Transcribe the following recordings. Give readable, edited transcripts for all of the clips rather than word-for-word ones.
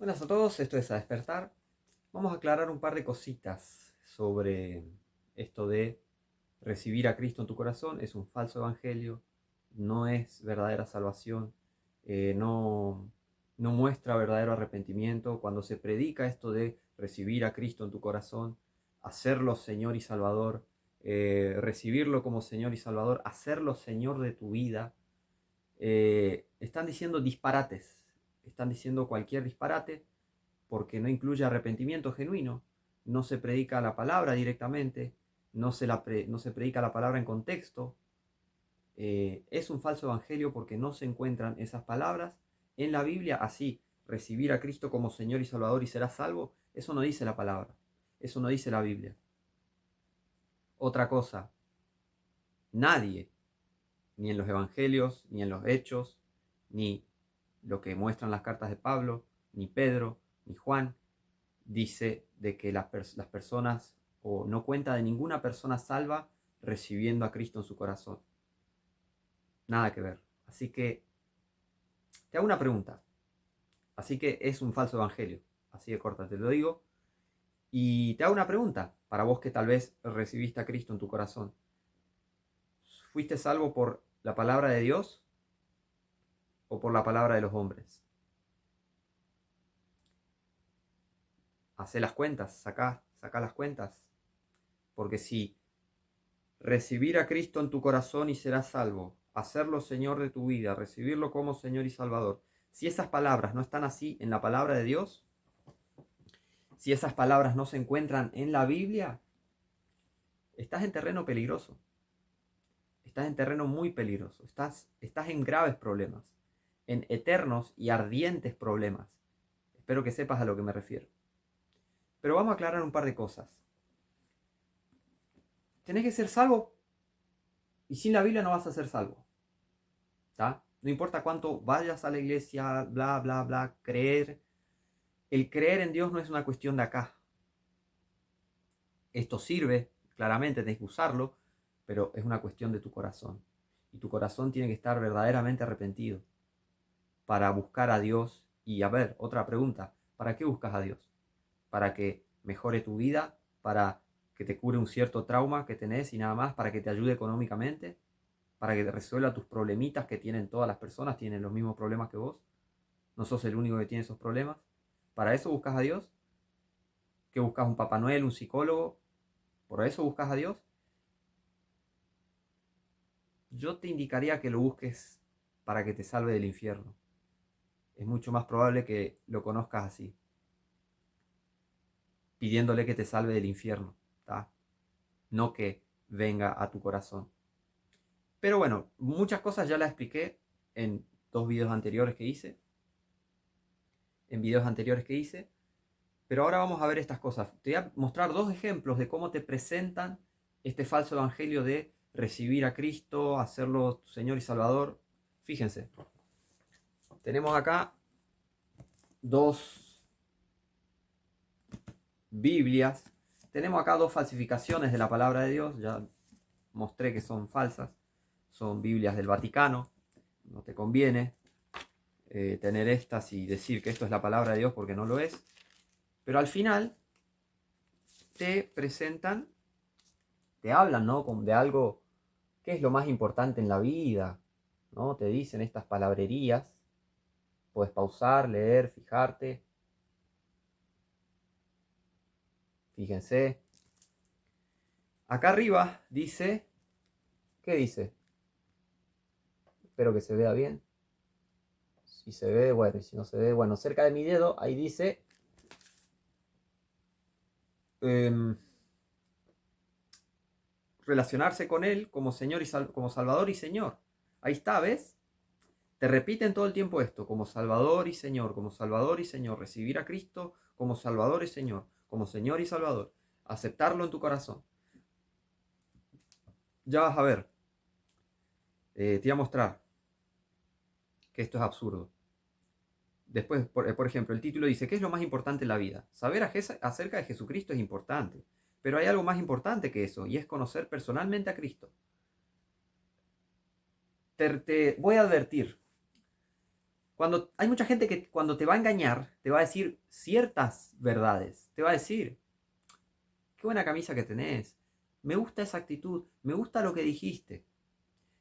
Buenas a todos, esto es A Despertar. Vamos a aclarar un par de cositas sobre esto de recibir a Cristo en tu corazón. Es un falso evangelio, no es verdadera salvación, no muestra verdadero arrepentimiento. Cuando se predica esto de recibir a Cristo en tu corazón, hacerlo Señor y Salvador, recibirlo como Señor y Salvador, hacerlo Señor de tu vida, están diciendo disparates, están diciendo cualquier disparate porque no incluye arrepentimiento genuino, no se predica la palabra directamente, no se predica la palabra en contexto. Es un falso evangelio porque no se encuentran esas palabras en la Biblia así. Recibir a Cristo como Señor y Salvador y serás salvo, eso no dice la palabra, eso no dice la Biblia. Otra cosa, nadie, ni en los evangelios, ni en los hechos, ni lo que muestran las cartas de Pablo, ni Pedro, ni Juan, dice de que las personas, o no cuenta de ninguna persona salva recibiendo a Cristo en su corazón. Nada que ver. Así que te hago una pregunta. Así que es un falso evangelio. Así de corta te lo digo. Y te hago una pregunta para vos que tal vez recibiste a Cristo en tu corazón. ¿Fuiste salvo por la palabra de Dios o por la palabra de los hombres? Hacé las cuentas, sacá las cuentas. Porque si recibir a Cristo en tu corazón y serás salvo, hacerlo Señor de tu vida, recibirlo como Señor y Salvador, si esas palabras no están así en la palabra de Dios, si esas palabras no se encuentran en la Biblia, estás en terreno peligroso. Estás en terreno muy peligroso. Estás en graves problemas, en eternos y ardientes problemas. Espero que sepas a lo que me refiero. Pero vamos a aclarar un par de cosas. Tenés que ser salvo y sin la Biblia no vas a ser salvo. ¿Tá? No importa cuánto vayas a la iglesia, bla, bla, bla, creer. El creer en Dios no es una cuestión de acá. Esto sirve, claramente tenés que usarlo, pero es una cuestión de tu corazón. Y tu corazón tiene que estar verdaderamente arrepentido para buscar a Dios. Y a ver, otra pregunta, ¿para qué buscas a Dios? ¿Para que mejore tu vida? ¿Para que te cure un cierto trauma que tenés y nada más? ¿Para que te ayude económicamente? ¿Para que te resuelva tus problemitas que tienen todas las personas? ¿Tienen los mismos problemas que vos? ¿No sos el único que tiene esos problemas? ¿Para eso buscas a Dios? ¿Qué buscas? ¿Un Papá Noel? ¿Un psicólogo? ¿Por eso buscas a Dios? Yo te indicaría que lo busques para que te salve del infierno. Es mucho más probable que lo conozcas así, pidiéndole que te salve del infierno, ¿tá? No que venga a tu corazón. Pero bueno, muchas cosas ya las expliqué en videos anteriores que hice, pero ahora vamos a ver estas cosas. Te voy a mostrar dos ejemplos de cómo te presentan este falso evangelio de recibir a Cristo, hacerlo tu Señor y Salvador. Fíjense, tenemos acá dos Biblias, tenemos acá dos falsificaciones de la palabra de Dios, ya mostré que son falsas, son Biblias del Vaticano, no te conviene tener estas y decir que esto es la palabra de Dios porque no lo es, pero al final te presentan, te hablan, ¿no? Como de algo, ¿qué es lo más importante en la vida? ¿No? Te dicen estas palabrerías, puedes pausar, leer, fijarte, fíjense. Acá arriba dice, ¿qué dice? Espero que se vea bien. Si se ve, bueno, y si no se ve, bueno, cerca de mi dedo, ahí dice relacionarse con Él como Señor y como Salvador y Señor. Ahí está, ¿ves? Te repiten todo el tiempo esto, como Salvador y Señor, como Salvador y Señor. Recibir a Cristo como Salvador y Señor, como Señor y Salvador. Aceptarlo en tu corazón. Ya vas a ver. Te voy a mostrar que esto es absurdo. Después, por ejemplo, el título dice, ¿qué es lo más importante en la vida? Saber acerca de Jesucristo es importante, pero hay algo más importante que eso, y es conocer personalmente a Cristo. Te voy a advertir, Hay mucha gente que cuando te va a engañar, te va a decir ciertas verdades. Te va a decir, qué buena camisa que tenés, me gusta esa actitud, me gusta lo que dijiste.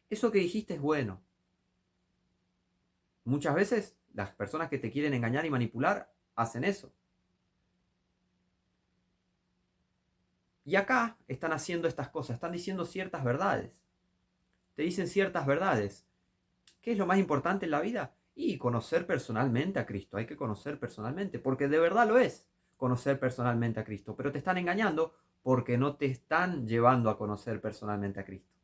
Eso que dijiste es bueno. Muchas veces las personas que te quieren engañar y manipular hacen eso. Y acá están haciendo estas cosas, están diciendo ciertas verdades. Te dicen ciertas verdades. ¿Qué es lo más importante en la vida? Y conocer personalmente a Cristo. Hay que conocer personalmente, porque de verdad lo es conocer personalmente a Cristo. Pero te están engañando porque no te están llevando a conocer personalmente a Cristo.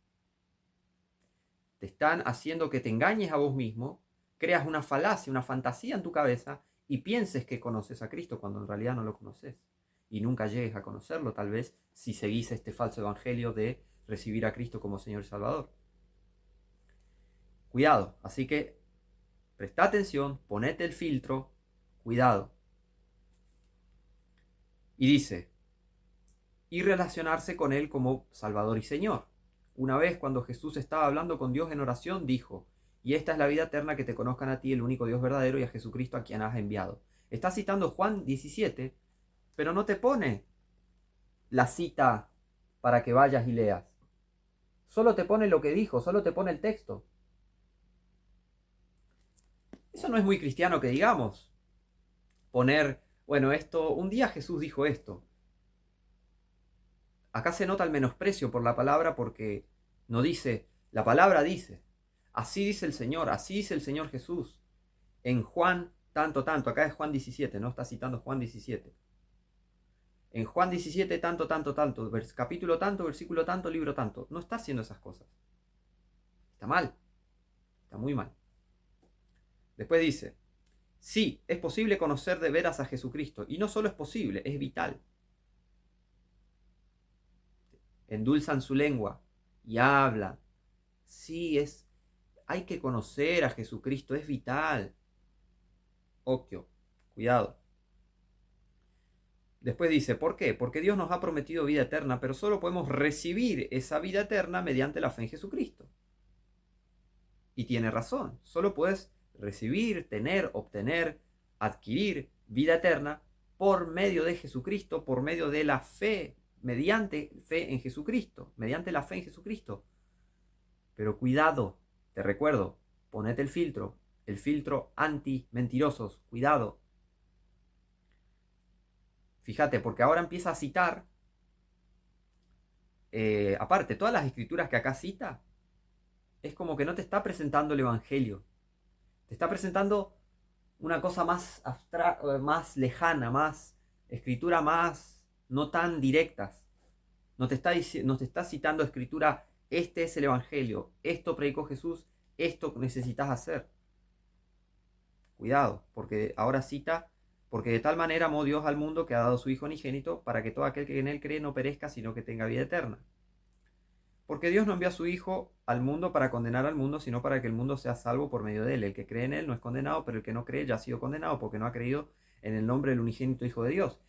Te están haciendo que te engañes a vos mismo, creas una falacia, una fantasía en tu cabeza y pienses que conoces a Cristo cuando en realidad no lo conoces. Y nunca llegues a conocerlo, tal vez, si seguís este falso evangelio de recibir a Cristo como Señor y Salvador. Cuidado, así que presta atención, ponete el filtro, cuidado. Y dice, y relacionarse con Él como Salvador y Señor. Una vez cuando Jesús estaba hablando con Dios en oración, dijo, y esta es la vida eterna, que te conozcan a ti, el único Dios verdadero, y a Jesucristo a quien has enviado. Está citando Juan 17, pero no te pone la cita para que vayas y leas. Solo te pone lo que dijo, solo te pone el texto. Eso no es muy cristiano que digamos. Poner, bueno, esto, un día Jesús dijo esto. Acá se nota el menosprecio por la palabra porque no dice, la palabra dice, así dice el Señor, así dice el Señor Jesús. En Juan tanto, tanto, acá es Juan 17, no está citando Juan 17. En Juan 17 tanto, tanto, tanto, capítulo tanto, versículo tanto, libro tanto. No está haciendo esas cosas. Está mal, está muy mal. Después dice, sí, es posible conocer de veras a Jesucristo. Y no solo es posible, es vital. Endulzan su lengua y hablan. Sí, hay que conocer a Jesucristo, es vital. Oquio, cuidado. Después dice, ¿por qué? Porque Dios nos ha prometido vida eterna, pero solo podemos recibir esa vida eterna mediante la fe en Jesucristo. Y tiene razón, solo puedes recibir, tener, obtener, adquirir vida eterna por medio de Jesucristo, por medio de la fe, mediante fe en Jesucristo, mediante la fe en Jesucristo. Pero cuidado, te recuerdo, ponete el filtro anti-mentirosos, cuidado. Fíjate, porque ahora empieza a citar, aparte, todas las escrituras que acá cita, es como que no te está presentando el Evangelio, te está presentando una cosa más abstracta, más lejana, más escritura más no tan directas. No te está citando escritura, este es el Evangelio, esto predicó Jesús, esto necesitas hacer. Cuidado, porque ahora cita, porque de tal manera amó Dios al mundo que ha dado su Hijo unigénito para que todo aquel que en él cree no perezca, sino que tenga vida eterna. Porque Dios no envió a su Hijo al mundo para condenar al mundo, sino para que el mundo sea salvo por medio de él. El que cree en él no es condenado, pero el que no cree ya ha sido condenado porque no ha creído en el nombre del unigénito Hijo de Dios.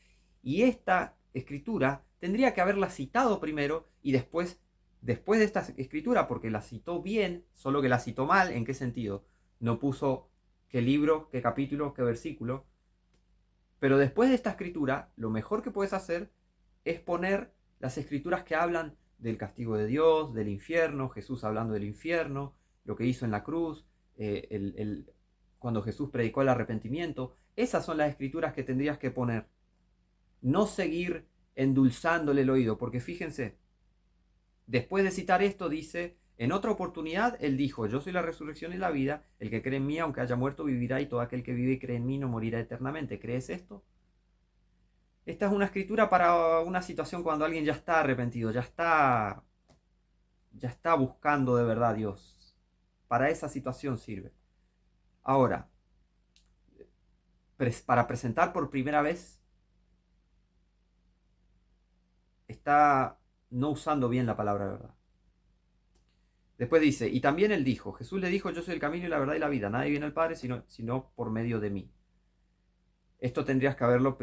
Y esta escritura tendría que haberla citado primero y después de esta escritura, porque la citó bien, solo que la citó mal. ¿En qué sentido? No puso qué libro, qué capítulo, qué versículo. Pero después de esta escritura, lo mejor que puedes hacer es poner las escrituras que hablan del castigo de Dios, del infierno, Jesús hablando del infierno, lo que hizo en la cruz, cuando Jesús predicó el arrepentimiento. Esas son las escrituras que tendrías que poner. No seguir endulzándole el oído, porque fíjense, después de citar esto dice, en otra oportunidad él dijo, yo soy la resurrección y la vida, el que cree en mí, aunque haya muerto, vivirá, y todo aquel que vive y cree en mí no morirá eternamente. ¿Crees esto? Esta es una escritura para una situación cuando alguien ya está arrepentido, ya está buscando de verdad a Dios. Para esa situación sirve. Ahora, para presentar por primera vez, está no usando bien la palabra verdad. Después dice, y también él dijo, Jesús le dijo, yo soy el camino y la verdad y la vida, nadie viene al Padre sino por medio de mí. Esto tendrías que haberlo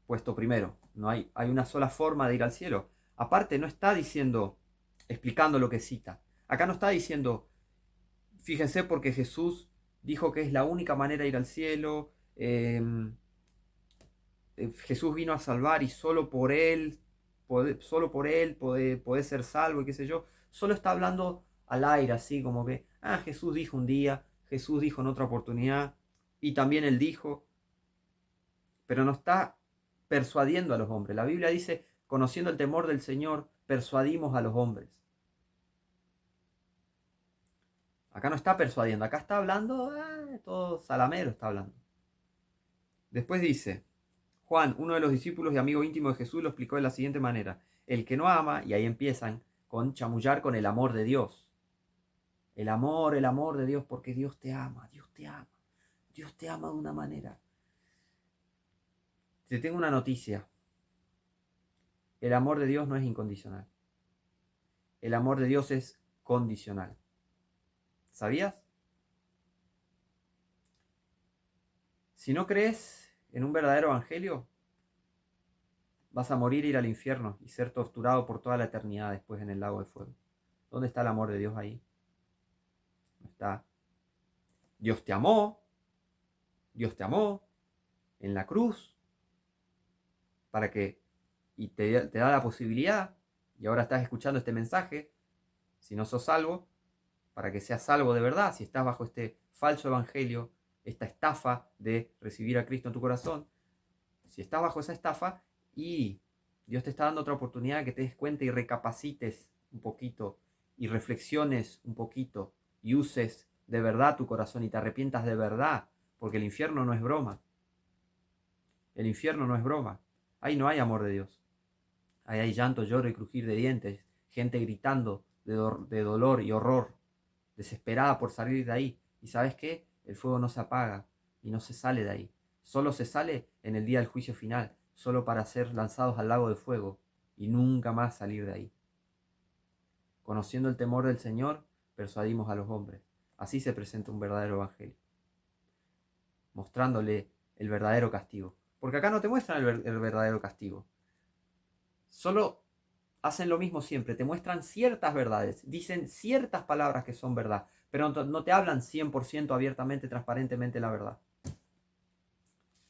puesto primero. No hay una sola forma de ir al cielo. Aparte, no está diciendo, explicando lo que cita. Acá no está diciendo, fíjense porque Jesús dijo que es la única manera de ir al cielo. Jesús vino a salvar y solo por él, solo por él puede ser salvo y qué sé yo. Solo está hablando al aire, así como que, Jesús dijo un día, Jesús dijo en otra oportunidad, y también él dijo, pero no está persuadiendo a los hombres. La Biblia dice, conociendo el temor del Señor, persuadimos a los hombres. Acá no está persuadiendo, acá está hablando, todo salamero está hablando. Después dice, Juan, uno de los discípulos y amigo íntimo de Jesús, lo explicó de la siguiente manera. El que no ama, y ahí empiezan con chamullar con el amor de Dios. El amor de Dios, porque Dios te ama, Dios te ama. Dios te ama de una manera. Te tengo una noticia. El amor de Dios no es incondicional. El amor de Dios es condicional. ¿Sabías? Si no crees en un verdadero evangelio, vas a morir, ir al infierno y ser torturado por toda la eternidad después en el lago de fuego. ¿Dónde está el amor de Dios ahí? No está. Dios te amó en la cruz para que, y te da la posibilidad, y ahora estás escuchando este mensaje, si no sos salvo, para que seas salvo de verdad, si estás bajo este falso evangelio, esta estafa de recibir a Cristo en tu corazón, si estás bajo esa estafa y Dios te está dando otra oportunidad que te des cuenta y recapacites un poquito y reflexiones un poquito y uses de verdad tu corazón y te arrepientas de verdad, porque el infierno no es broma. El infierno no es broma. Ahí no hay amor de Dios. Ahí hay llanto, lloro y crujir de dientes, gente gritando de dolor y horror, desesperada por salir de ahí. ¿Y sabes qué? El fuego no se apaga y no se sale de ahí. Solo se sale en el día del juicio final, solo para ser lanzados al lago de fuego y nunca más salir de ahí. Conociendo el temor del Señor, persuadimos a los hombres. Así se presenta un verdadero evangelio, mostrándole el verdadero castigo. Porque acá no te muestran el verdadero castigo. Solo hacen lo mismo siempre, te muestran ciertas verdades, dicen ciertas palabras que son verdad, pero no te hablan 100% abiertamente, transparentemente la verdad.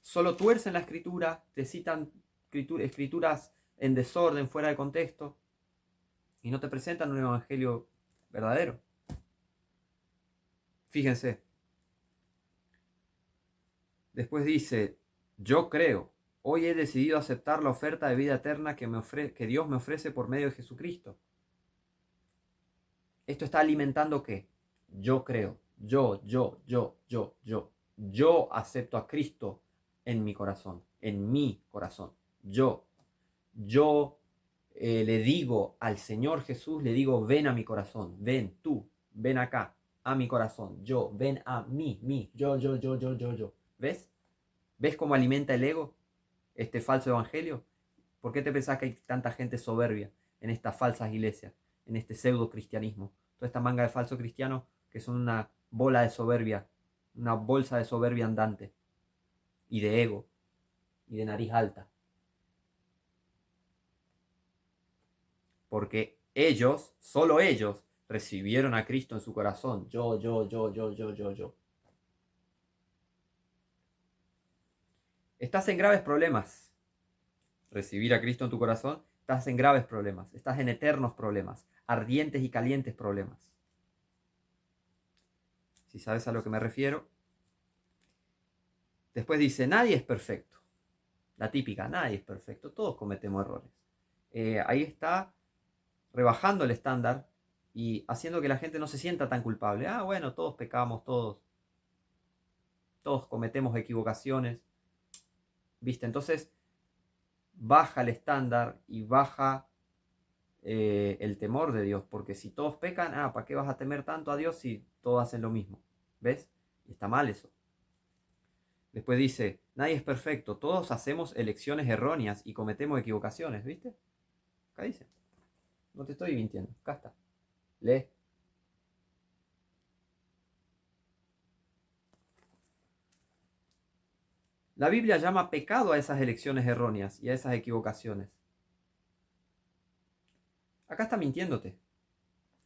Solo tuercen la escritura, te citan escrituras en desorden, fuera de contexto, y no te presentan un evangelio verdadero. Fíjense. Después dice, yo creo, hoy he decidido aceptar la oferta de vida eterna que Dios me ofrece por medio de Jesucristo. ¿Esto está alimentando qué? Yo creo, yo acepto a Cristo en mi corazón, en mi corazón. Yo le digo al Señor Jesús, le digo, ven a mi corazón, ven tú, ven acá, a mi corazón, ven a mí, yo. ¿Ves? ¿Ves cómo alimenta el ego este falso evangelio? ¿Por qué te pensás que hay tanta gente soberbia en estas falsas iglesias, en este pseudo cristianismo? Toda esta manga de falsos cristianos que son una bola de soberbia, una bolsa de soberbia andante, y de ego, y de nariz alta. Porque ellos, solo ellos, recibieron a Cristo en su corazón. Yo. Estás en graves problemas. Recibir a Cristo en tu corazón, estás en graves problemas, estás en eternos problemas, ardientes y calientes problemas. Si sabes a lo que me refiero. Después dice, nadie es perfecto. La típica, nadie es perfecto, todos cometemos errores. Ahí está rebajando el estándar y haciendo que la gente no se sienta tan culpable. Bueno, todos pecamos, todos cometemos equivocaciones. ¿Viste? Entonces, baja el estándar y baja el temor de Dios, porque si todos pecan, ¿para qué vas a temer tanto a Dios si todos hacen lo mismo? ¿Ves? Y está mal eso. Después dice, nadie es perfecto, todos hacemos elecciones erróneas y cometemos equivocaciones, ¿viste? Acá dice, no te estoy mintiendo, acá está, lee. La Biblia llama pecado a esas elecciones erróneas y a esas equivocaciones. Acá está mintiéndote.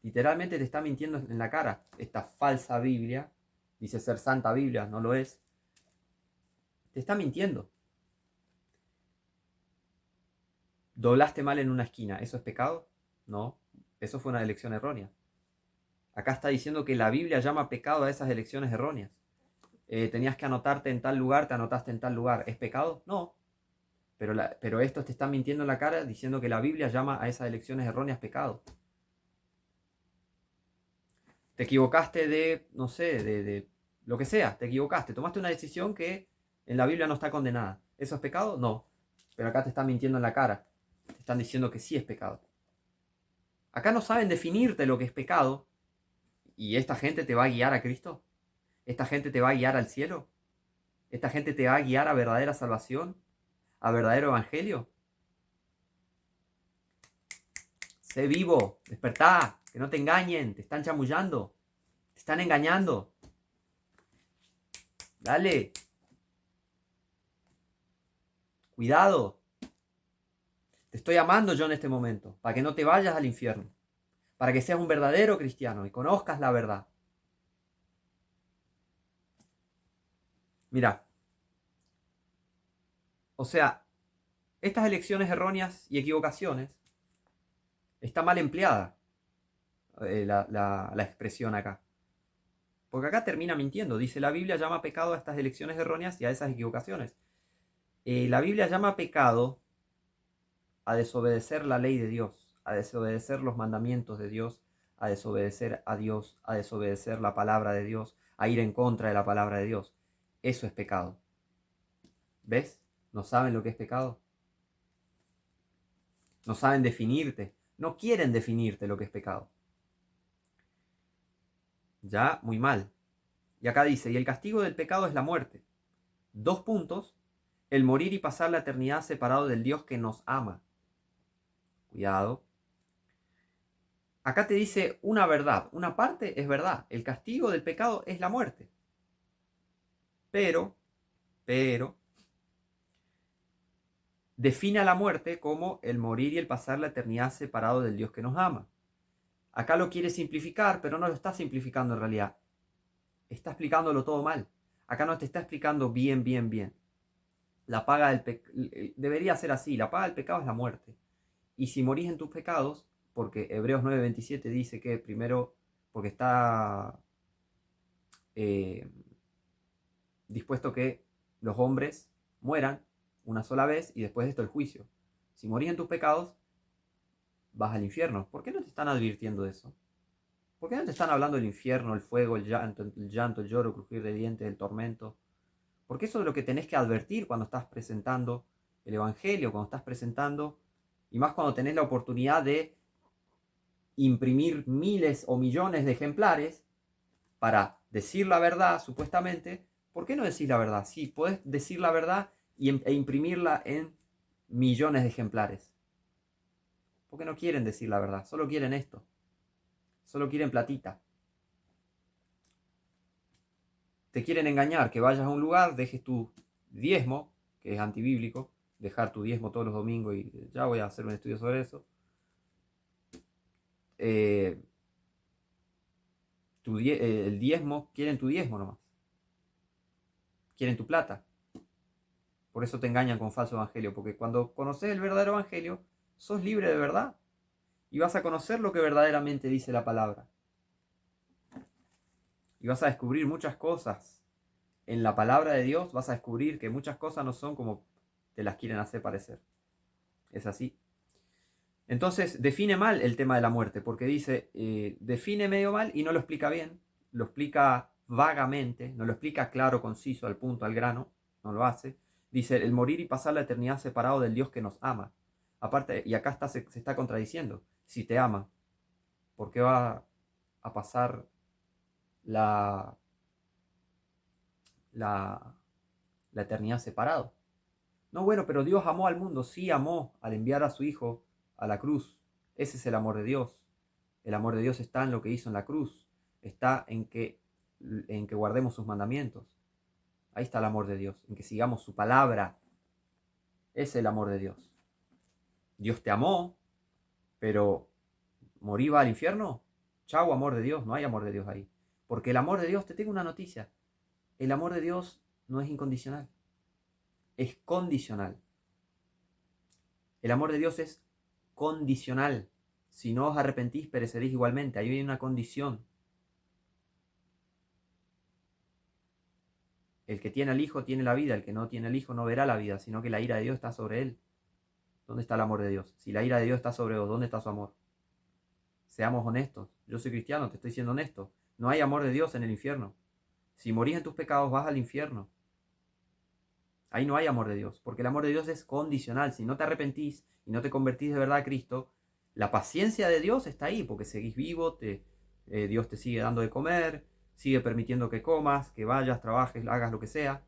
Literalmente te está mintiendo en la cara esta falsa Biblia dice ser santa Biblia, no lo es, te está mintiendo. ¿Doblaste mal en una esquina? ¿Eso es pecado? No, eso fue una elección errónea. Acá está diciendo que la Biblia llama pecado a esas elecciones erróneas. Tenías que anotarte en tal lugar, te anotaste en tal lugar. ¿Es pecado? No. Pero estos te están mintiendo en la cara diciendo que la Biblia llama a esas elecciones erróneas pecado. Te equivocaste de, no sé, de lo que sea, te equivocaste. Tomaste una decisión que en la Biblia no está condenada. ¿Eso es pecado? No. Pero acá te están mintiendo en la cara. Te están diciendo que sí es pecado. Acá no saben definirte lo que es pecado. ¿Y esta gente te va a guiar a Cristo? ¿Esta gente te va a guiar al cielo? ¿Esta gente te va a guiar a verdadera salvación? ¿A verdadero evangelio? Sé vivo, despertá, que no te engañen, te están chamullando, te están engañando. Dale, cuidado. Te estoy amando yo en este momento, para que no te vayas al infierno, para que seas un verdadero cristiano y conozcas la verdad. Mira, o sea, estas elecciones erróneas y equivocaciones está mal empleada la expresión acá. Porque acá termina mintiendo. Dice, la Biblia llama pecado a estas elecciones erróneas y a esas equivocaciones. La Biblia llama pecado a desobedecer la ley de Dios, a desobedecer los mandamientos de Dios, a desobedecer a Dios, a desobedecer la palabra de Dios, a ir en contra de la palabra de Dios. Eso es pecado. ¿Ves? ¿No saben lo que es pecado? No saben definirte. No quieren definirte lo que es pecado. Ya, muy mal. Y acá dice, y el castigo del pecado es la muerte. 2 puntos, el morir y pasar la eternidad separado del Dios que nos ama. Cuidado. Acá te dice una verdad. Una parte es verdad. El castigo del pecado es la muerte. Pero, define a la muerte como el morir y el pasar la eternidad separado del Dios que nos ama. Acá lo quiere simplificar, pero no lo está simplificando en realidad. Está explicándolo todo mal. Acá no te está explicando bien, bien, bien. La paga del debería ser así. La paga del pecado es la muerte. Y si morís en tus pecados, porque Hebreos 9:27 dice que primero, porque está dispuesto que los hombres mueran una sola vez y después de esto el juicio. Si morís en tus pecados, vas al infierno. ¿Por qué no te están advirtiendo de eso? ¿Por qué no te están hablando del infierno, el fuego, el lloro, crujir de dientes, el tormento? Porque eso es lo que tenés que advertir cuando estás presentando el Evangelio, cuando estás presentando, y más cuando tenés la oportunidad de imprimir miles o millones de ejemplares para decir la verdad, supuestamente. ¿Por qué no decís la verdad? Sí, podés decir la verdad e imprimirla en millones de ejemplares. Porque no quieren decir la verdad, solo quieren esto. Solo quieren platita. Te quieren engañar, que vayas a un lugar, dejes tu diezmo, que es antibíblico, dejar tu diezmo todos los domingos y ya voy a hacer un estudio sobre eso. El diezmo, quieren tu diezmo nomás. Quieren tu plata. Por eso te engañan con falso evangelio, porque cuando conoces el verdadero evangelio, sos libre de verdad y vas a conocer lo que verdaderamente dice la palabra. Y vas a descubrir muchas cosas. En la palabra de Dios vas a descubrir que muchas cosas no son como te las quieren hacer parecer. Es así. Entonces define mal el tema de la muerte, porque dice, define medio mal y no lo explica bien, lo explica vagamente, no lo explica claro, conciso, al punto, al grano, no lo hace. Dice, el morir y pasar la eternidad separado del Dios que nos ama. Aparte, y acá se está contradiciendo, si te ama, ¿por qué va a pasar la, la, la eternidad separado? No, bueno, pero Dios amó al mundo, sí amó al enviar a su Hijo a la cruz. Ese es el amor de Dios. El amor de Dios está en lo que hizo en la cruz. Está en que guardemos sus mandamientos. Ahí está el amor de Dios, en que sigamos su palabra. Es el amor de Dios. Dios te amó, pero morí va al infierno. Chau, amor de Dios. No hay amor de Dios ahí. Porque el amor de Dios, te tengo una noticia, el amor de Dios no es incondicional, es condicional. El amor de Dios es condicional. Si no os arrepentís, pereceréis igualmente. Ahí hay una condición. El que tiene al Hijo tiene la vida, el que no tiene al Hijo no verá la vida, sino que la ira de Dios está sobre él. ¿Dónde está el amor de Dios? Si la ira de Dios está sobre vos, ¿dónde está su amor? Seamos honestos. Yo soy cristiano, te estoy siendo honesto. No hay amor de Dios en el infierno. Si morís en tus pecados, vas al infierno. Ahí no hay amor de Dios, porque el amor de Dios es condicional. Si no te arrepentís y no te convertís de verdad a Cristo, la paciencia de Dios está ahí, porque seguís vivo, Dios te sigue dando de comer, sigue permitiendo que comas, que vayas, trabajes, hagas lo que sea.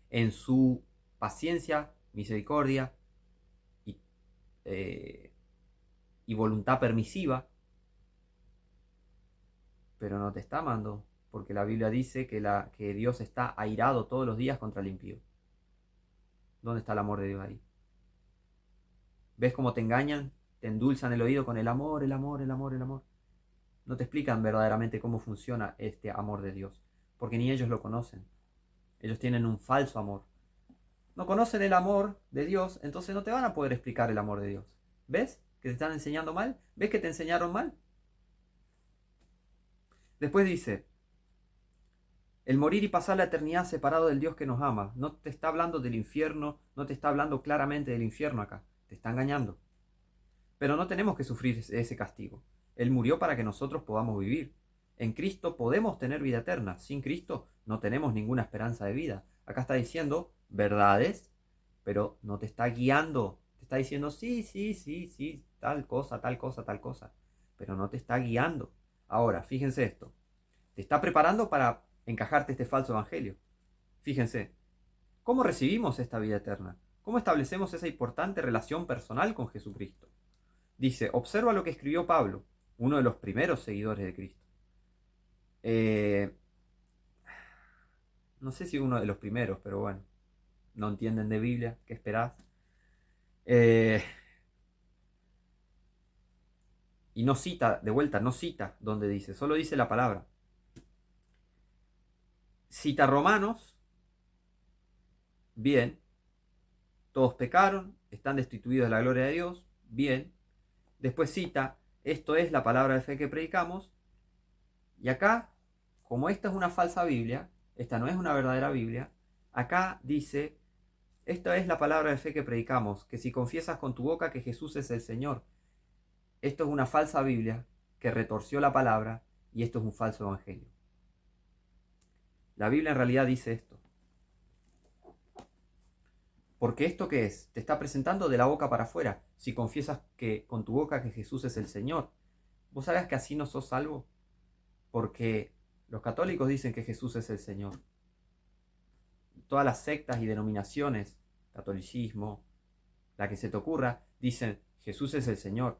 En su paciencia, misericordia y, y voluntad permisiva, pero no te está amando, porque la Biblia dice que Dios está airado todos los días contra el impío. ¿Dónde está el amor de Dios ahí? ¿Ves cómo te engañan? Te endulzan el oído con el amor, el amor, el amor, el amor. No te explican verdaderamente cómo funciona este amor de Dios, porque ni ellos lo conocen. Ellos tienen un falso amor. No conocen el amor de Dios, entonces no te van a poder explicar el amor de Dios. ¿Ves que te están enseñando mal? ¿Ves que te enseñaron mal? Después dice, el morir y pasar la eternidad separado del Dios que nos ama. No te está hablando del infierno, no te está hablando claramente del infierno acá. Te está engañando. Pero no tenemos que sufrir ese castigo. Él murió para que nosotros podamos vivir. En Cristo podemos tener vida eterna. Sin Cristo no tenemos ninguna esperanza de vida. Acá está diciendo verdades, pero no te está guiando. Te está diciendo sí, sí, sí, sí, tal cosa, tal cosa, tal cosa. Pero no te está guiando. Ahora, fíjense esto. Te está preparando para encajarte este falso evangelio. Fíjense, ¿cómo recibimos esta vida eterna? ¿Cómo establecemos esa importante relación personal con Jesucristo? Dice, observa lo que escribió Pablo, uno de los primeros seguidores de Cristo. No sé si uno de los primeros, pero bueno, no entienden de Biblia, ¿qué esperás? Eh, y no cita, de vuelta, no cita donde dice, solo dice la palabra. Cita Romanos, bien, todos pecaron, están destituidos de la gloria de Dios, bien. Después cita, esto es la palabra de fe que predicamos. Y acá, como esta es una falsa Biblia, esta no es una verdadera Biblia, acá dice, esta es la palabra de fe que predicamos, que si confiesas con tu boca que Jesús es el Señor. Esto es una falsa Biblia que retorció la palabra y esto es un falso evangelio. La Biblia en realidad dice esto. Porque esto ¿qué es? Te está presentando de la boca para afuera. Si confiesas que con tu boca que Jesús es el Señor. ¿Vos sabés que así no sos salvo? Porque los católicos dicen que Jesús es el Señor. Todas las sectas y denominaciones, catolicismo, la que se te ocurra, dicen Jesús es el Señor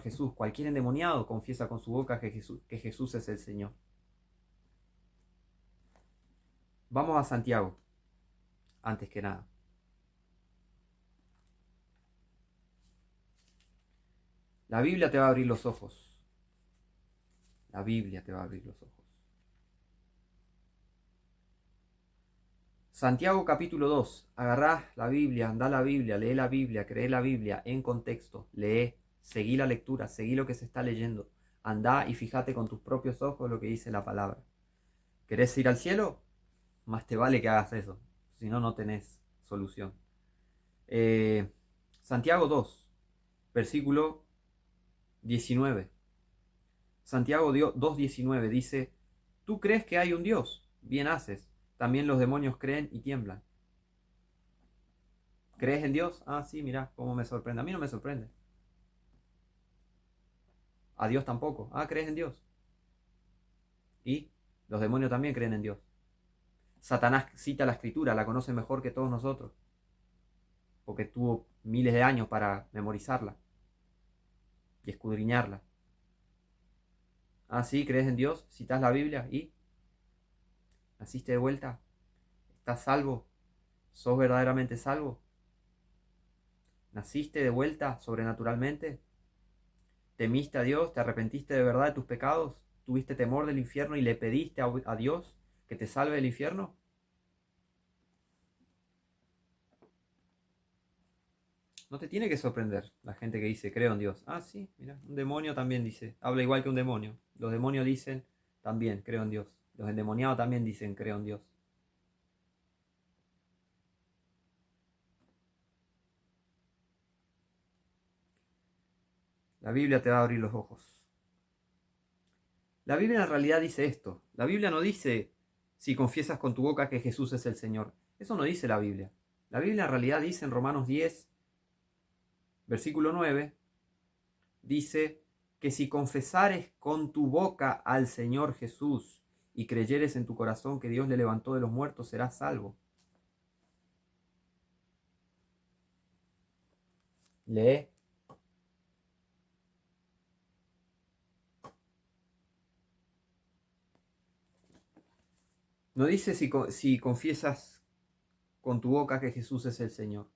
Jesús. Cualquier endemoniado confiesa con su boca que Jesús es el Señor. Vamos a Santiago, antes que nada. La Biblia te va a abrir los ojos. La Biblia te va a abrir los ojos. Santiago capítulo 2. Agarrá la Biblia, andá la Biblia, lee la Biblia, cree la Biblia en contexto. Lee, seguí la lectura, seguí lo que se está leyendo. Andá y fíjate con tus propios ojos lo que dice la palabra. ¿Querés ir al cielo? Más te vale que hagas eso. Si no, no tenés solución. Santiago 2, versículo 19. Santiago 2:19 dice, ¿tú crees que hay un Dios? Bien haces. También los demonios creen y tiemblan. ¿Crees en Dios? Ah, sí, mira, cómo me sorprende. A mí no me sorprende. A Dios tampoco. Ah, ¿crees en Dios? Y los demonios también creen en Dios. Satanás cita la escritura, la conoce mejor que todos nosotros, porque tuvo miles de años para memorizarla y escudriñarla. Ah, sí, ¿crees en Dios? ¿Citas la Biblia? ¿Y naciste de vuelta? ¿Estás salvo? ¿Sos verdaderamente salvo? ¿Naciste de vuelta sobrenaturalmente? ¿Temiste a Dios? ¿Te arrepentiste de verdad de tus pecados? tuviste temor del infierno y le pediste a Dios que te salve del infierno? No te tiene que sorprender la gente que dice, creo en Dios. Ah, sí, mira, un demonio también dice, habla igual que un demonio. Los demonios dicen también, creo en Dios. Los endemoniados también dicen, creo en Dios. La Biblia te va a abrir los ojos. La Biblia en realidad dice esto. La Biblia no dice si confiesas con tu boca que Jesús es el Señor. Eso no dice la Biblia. La Biblia en realidad dice en Romanos 10, versículo 9, dice que si confesares con tu boca al Señor Jesús y creyeres en tu corazón que Dios le levantó de los muertos, serás salvo. Lee. No dice si confiesas con tu boca que Jesús es el Señor.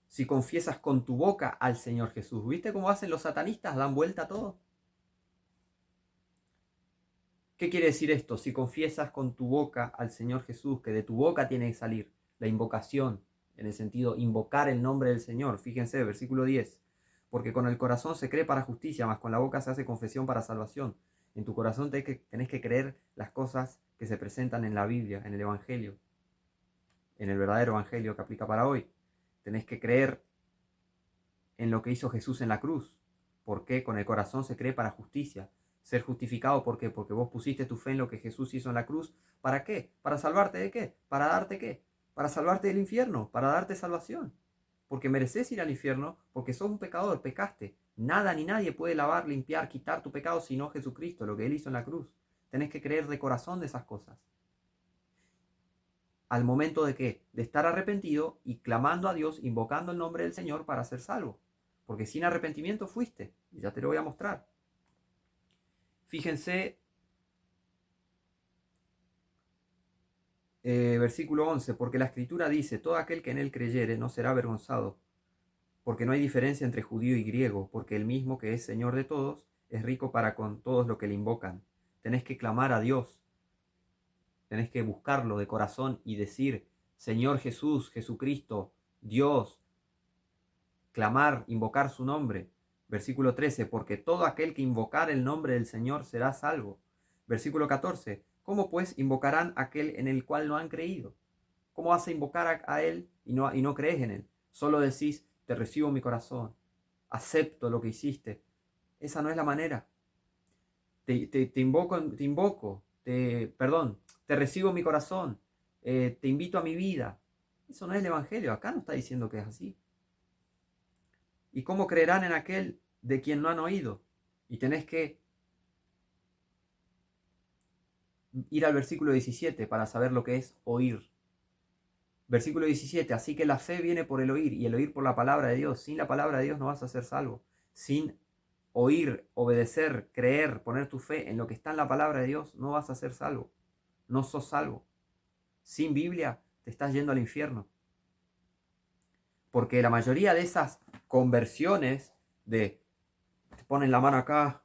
Si confiesas con tu boca al Señor Jesús. ¿Viste cómo hacen los satanistas? Dan vuelta a todo. ¿Qué quiere decir esto? Si confiesas con tu boca al Señor Jesús, que de tu boca tiene que salir la invocación, en el sentido invocar el nombre del Señor. Fíjense, versículo 10. Porque con el corazón se cree para justicia, mas con la boca se hace confesión para salvación. En tu corazón tenés que creer las cosas que se presentan en la Biblia, en el Evangelio, en el verdadero Evangelio que aplica para hoy. Tenés que creer en lo que hizo Jesús en la cruz. Porque con el corazón se cree para justicia. Ser justificado, ¿por qué? Porque vos pusiste tu fe en lo que Jesús hizo en la cruz. ¿Para qué? ¿Para salvarte de qué? ¿Para darte qué? Para salvarte del infierno, para darte salvación. Porque mereces ir al infierno, porque sos un pecador, pecaste. Nada ni nadie puede lavar, limpiar, quitar tu pecado sino Jesucristo, lo que Él hizo en la cruz. Tenés que creer de corazón de esas cosas. Al momento de qué? De estar arrepentido y clamando a Dios, invocando el nombre del Señor para ser salvo. Porque sin arrepentimiento fuiste, y ya te lo voy a mostrar. Fíjense, versículo 11, porque la Escritura dice, todo aquel que en él creyere no será avergonzado, porque no hay diferencia entre judío y griego, porque el mismo que es Señor de todos es rico para con todos los que le invocan. Tenés que clamar a Dios, tenés que buscarlo de corazón y decir, Señor Jesús, Jesucristo, Dios, clamar, invocar su nombre. Versículo 13, porque todo aquel que invocar el nombre del Señor será salvo. Versículo 14, ¿cómo pues invocarán a aquel en el cual no han creído? ¿Cómo vas a invocar a él y no crees en él? Solo decís, te recibo en mi corazón, acepto lo que hiciste. Esa no es la manera. Te recibo en mi corazón, te invito a mi vida. Eso no es el Evangelio, acá no está diciendo que es así. ¿Y cómo creerán en aquel de quien no han oído? Y tenés que ir al versículo 17 para saber lo que es oír. Versículo 17, así que la fe viene por el oír y el oír por la palabra de Dios. Sin la palabra de Dios no vas a ser salvo. Sin oír, obedecer, creer, poner tu fe en lo que está en la palabra de Dios, no vas a ser salvo. No sos salvo. Sin Biblia te estás yendo al infierno. Porque la mayoría de esas conversiones te ponen la mano acá,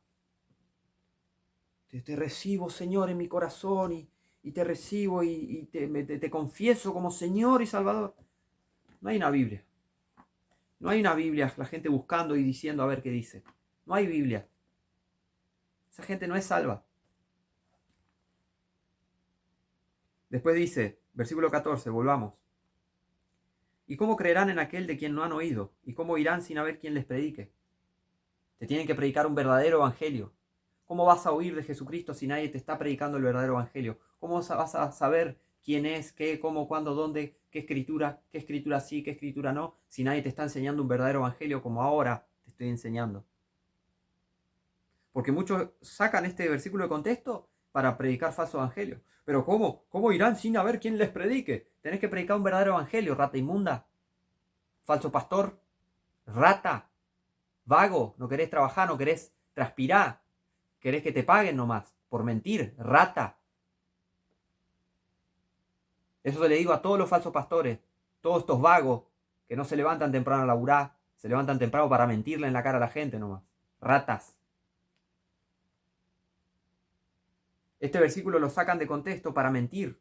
te recibo, Señor, en mi corazón y te recibo y te confieso como Señor y Salvador. No hay una Biblia. No hay una Biblia, la gente buscando y diciendo a ver qué dice. No hay Biblia. Esa gente no es salva. Después dice, versículo 14, volvamos. ¿Y cómo creerán en aquel de quien no han oído? ¿Y cómo irán sin haber quien les predique? Te tienen que predicar un verdadero evangelio. ¿Cómo vas a oír de Jesucristo si nadie te está predicando el verdadero evangelio? ¿Cómo vas a saber quién es, qué, cómo, cuándo, dónde, qué escritura sí, qué escritura no, si nadie te está enseñando un verdadero evangelio como ahora te estoy enseñando? Porque muchos sacan este versículo de contexto para predicar falso evangelio. Pero ¿cómo? ¿Cómo irán sin haber quién les predique? Tenés que predicar un verdadero evangelio, rata inmunda, falso pastor, rata, vago, no querés trabajar, no querés transpirar, querés que te paguen nomás, por mentir, rata. Eso se le digo a todos los falsos pastores, todos estos vagos que no se levantan temprano a laburar, se levantan temprano para mentirle en la cara a la gente nomás. Ratas. Este versículo lo sacan de contexto para mentir.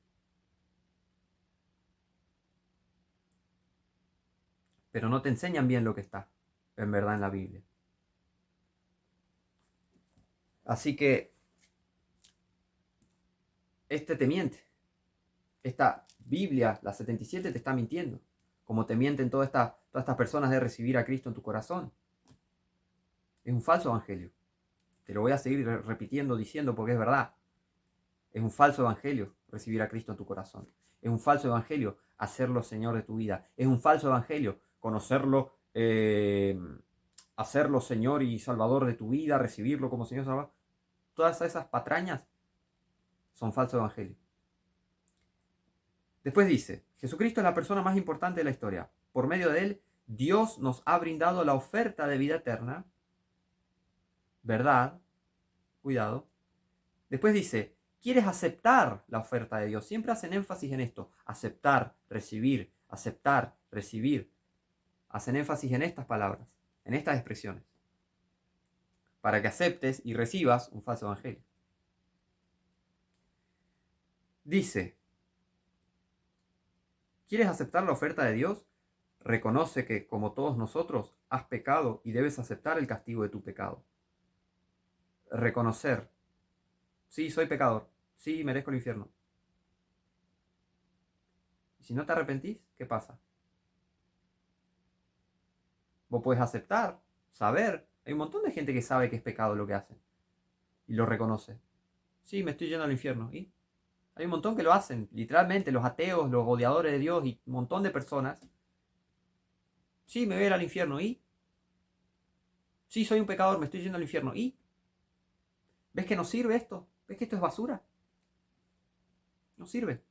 Pero no te enseñan bien lo que está en verdad en la Biblia. Así que este te miente. Esta Biblia, la 77, te está mintiendo. Como te mienten todas estas personas de recibir a Cristo en tu corazón. Es un falso evangelio. Te lo voy a seguir repitiendo, diciendo, porque es verdad. Es un falso evangelio recibir a Cristo en tu corazón. Es un falso evangelio hacerlo Señor de tu vida. Es un falso evangelio conocerlo, hacerlo Señor y Salvador de tu vida, recibirlo como Señor y Salvador. Todas esas patrañas son falso evangelio. Después dice, Jesucristo es la persona más importante de la historia. Por medio de él, Dios nos ha brindado la oferta de vida eterna. ¿Verdad? Cuidado. Después dice, ¿quieres aceptar la oferta de Dios? Siempre hacen énfasis en esto. Aceptar, recibir, aceptar, recibir. Hacen énfasis en estas palabras, en estas expresiones. Para que aceptes y recibas un falso evangelio. Dice, ¿quieres aceptar la oferta de Dios? Reconoce que, como todos nosotros, has pecado y debes aceptar el castigo de tu pecado. Reconocer. Sí, soy pecador. Sí, merezco el infierno. Y si no te arrepentís, ¿qué pasa? Vos podés aceptar, saber. Hay un montón de gente que sabe que es pecado lo que hacen. Y lo reconoce. Sí, me estoy yendo al infierno. ¿Y? Hay un montón que lo hacen. Literalmente, los ateos, los odiadores de Dios y un montón de personas. Sí, me voy a ir al infierno. ¿Y? Sí, soy un pecador, me estoy yendo al infierno. ¿Y? ¿Ves que no sirve esto? ¿Ves que esto es basura? No sirve.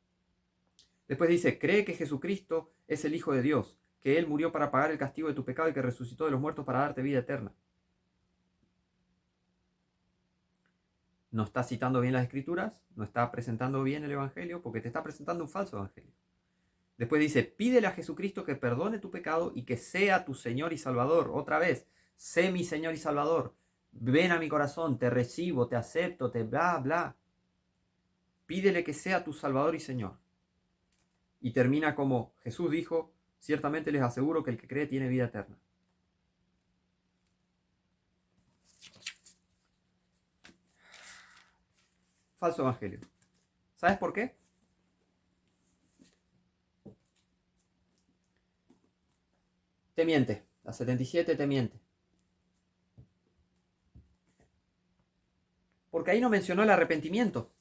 Después dice, cree que Jesucristo es el Hijo de Dios, que Él murió para pagar el castigo de tu pecado y que resucitó de los muertos para darte vida eterna. No está citando bien las escrituras, no está presentando bien el Evangelio, porque te está presentando un falso Evangelio. Después dice, pídele a Jesucristo que perdone tu pecado y que sea tu Señor y Salvador. Otra vez, sé mi Señor y Salvador. Ven a mi corazón, te recibo, te acepto, te bla, bla. Pídele que sea tu Salvador y Señor. Y termina como Jesús dijo, ciertamente les aseguro que el que cree tiene vida eterna. Falso evangelio. ¿Sabes por qué? Te miente. La 77 te miente. Porque ahí no mencionó el arrepentimiento.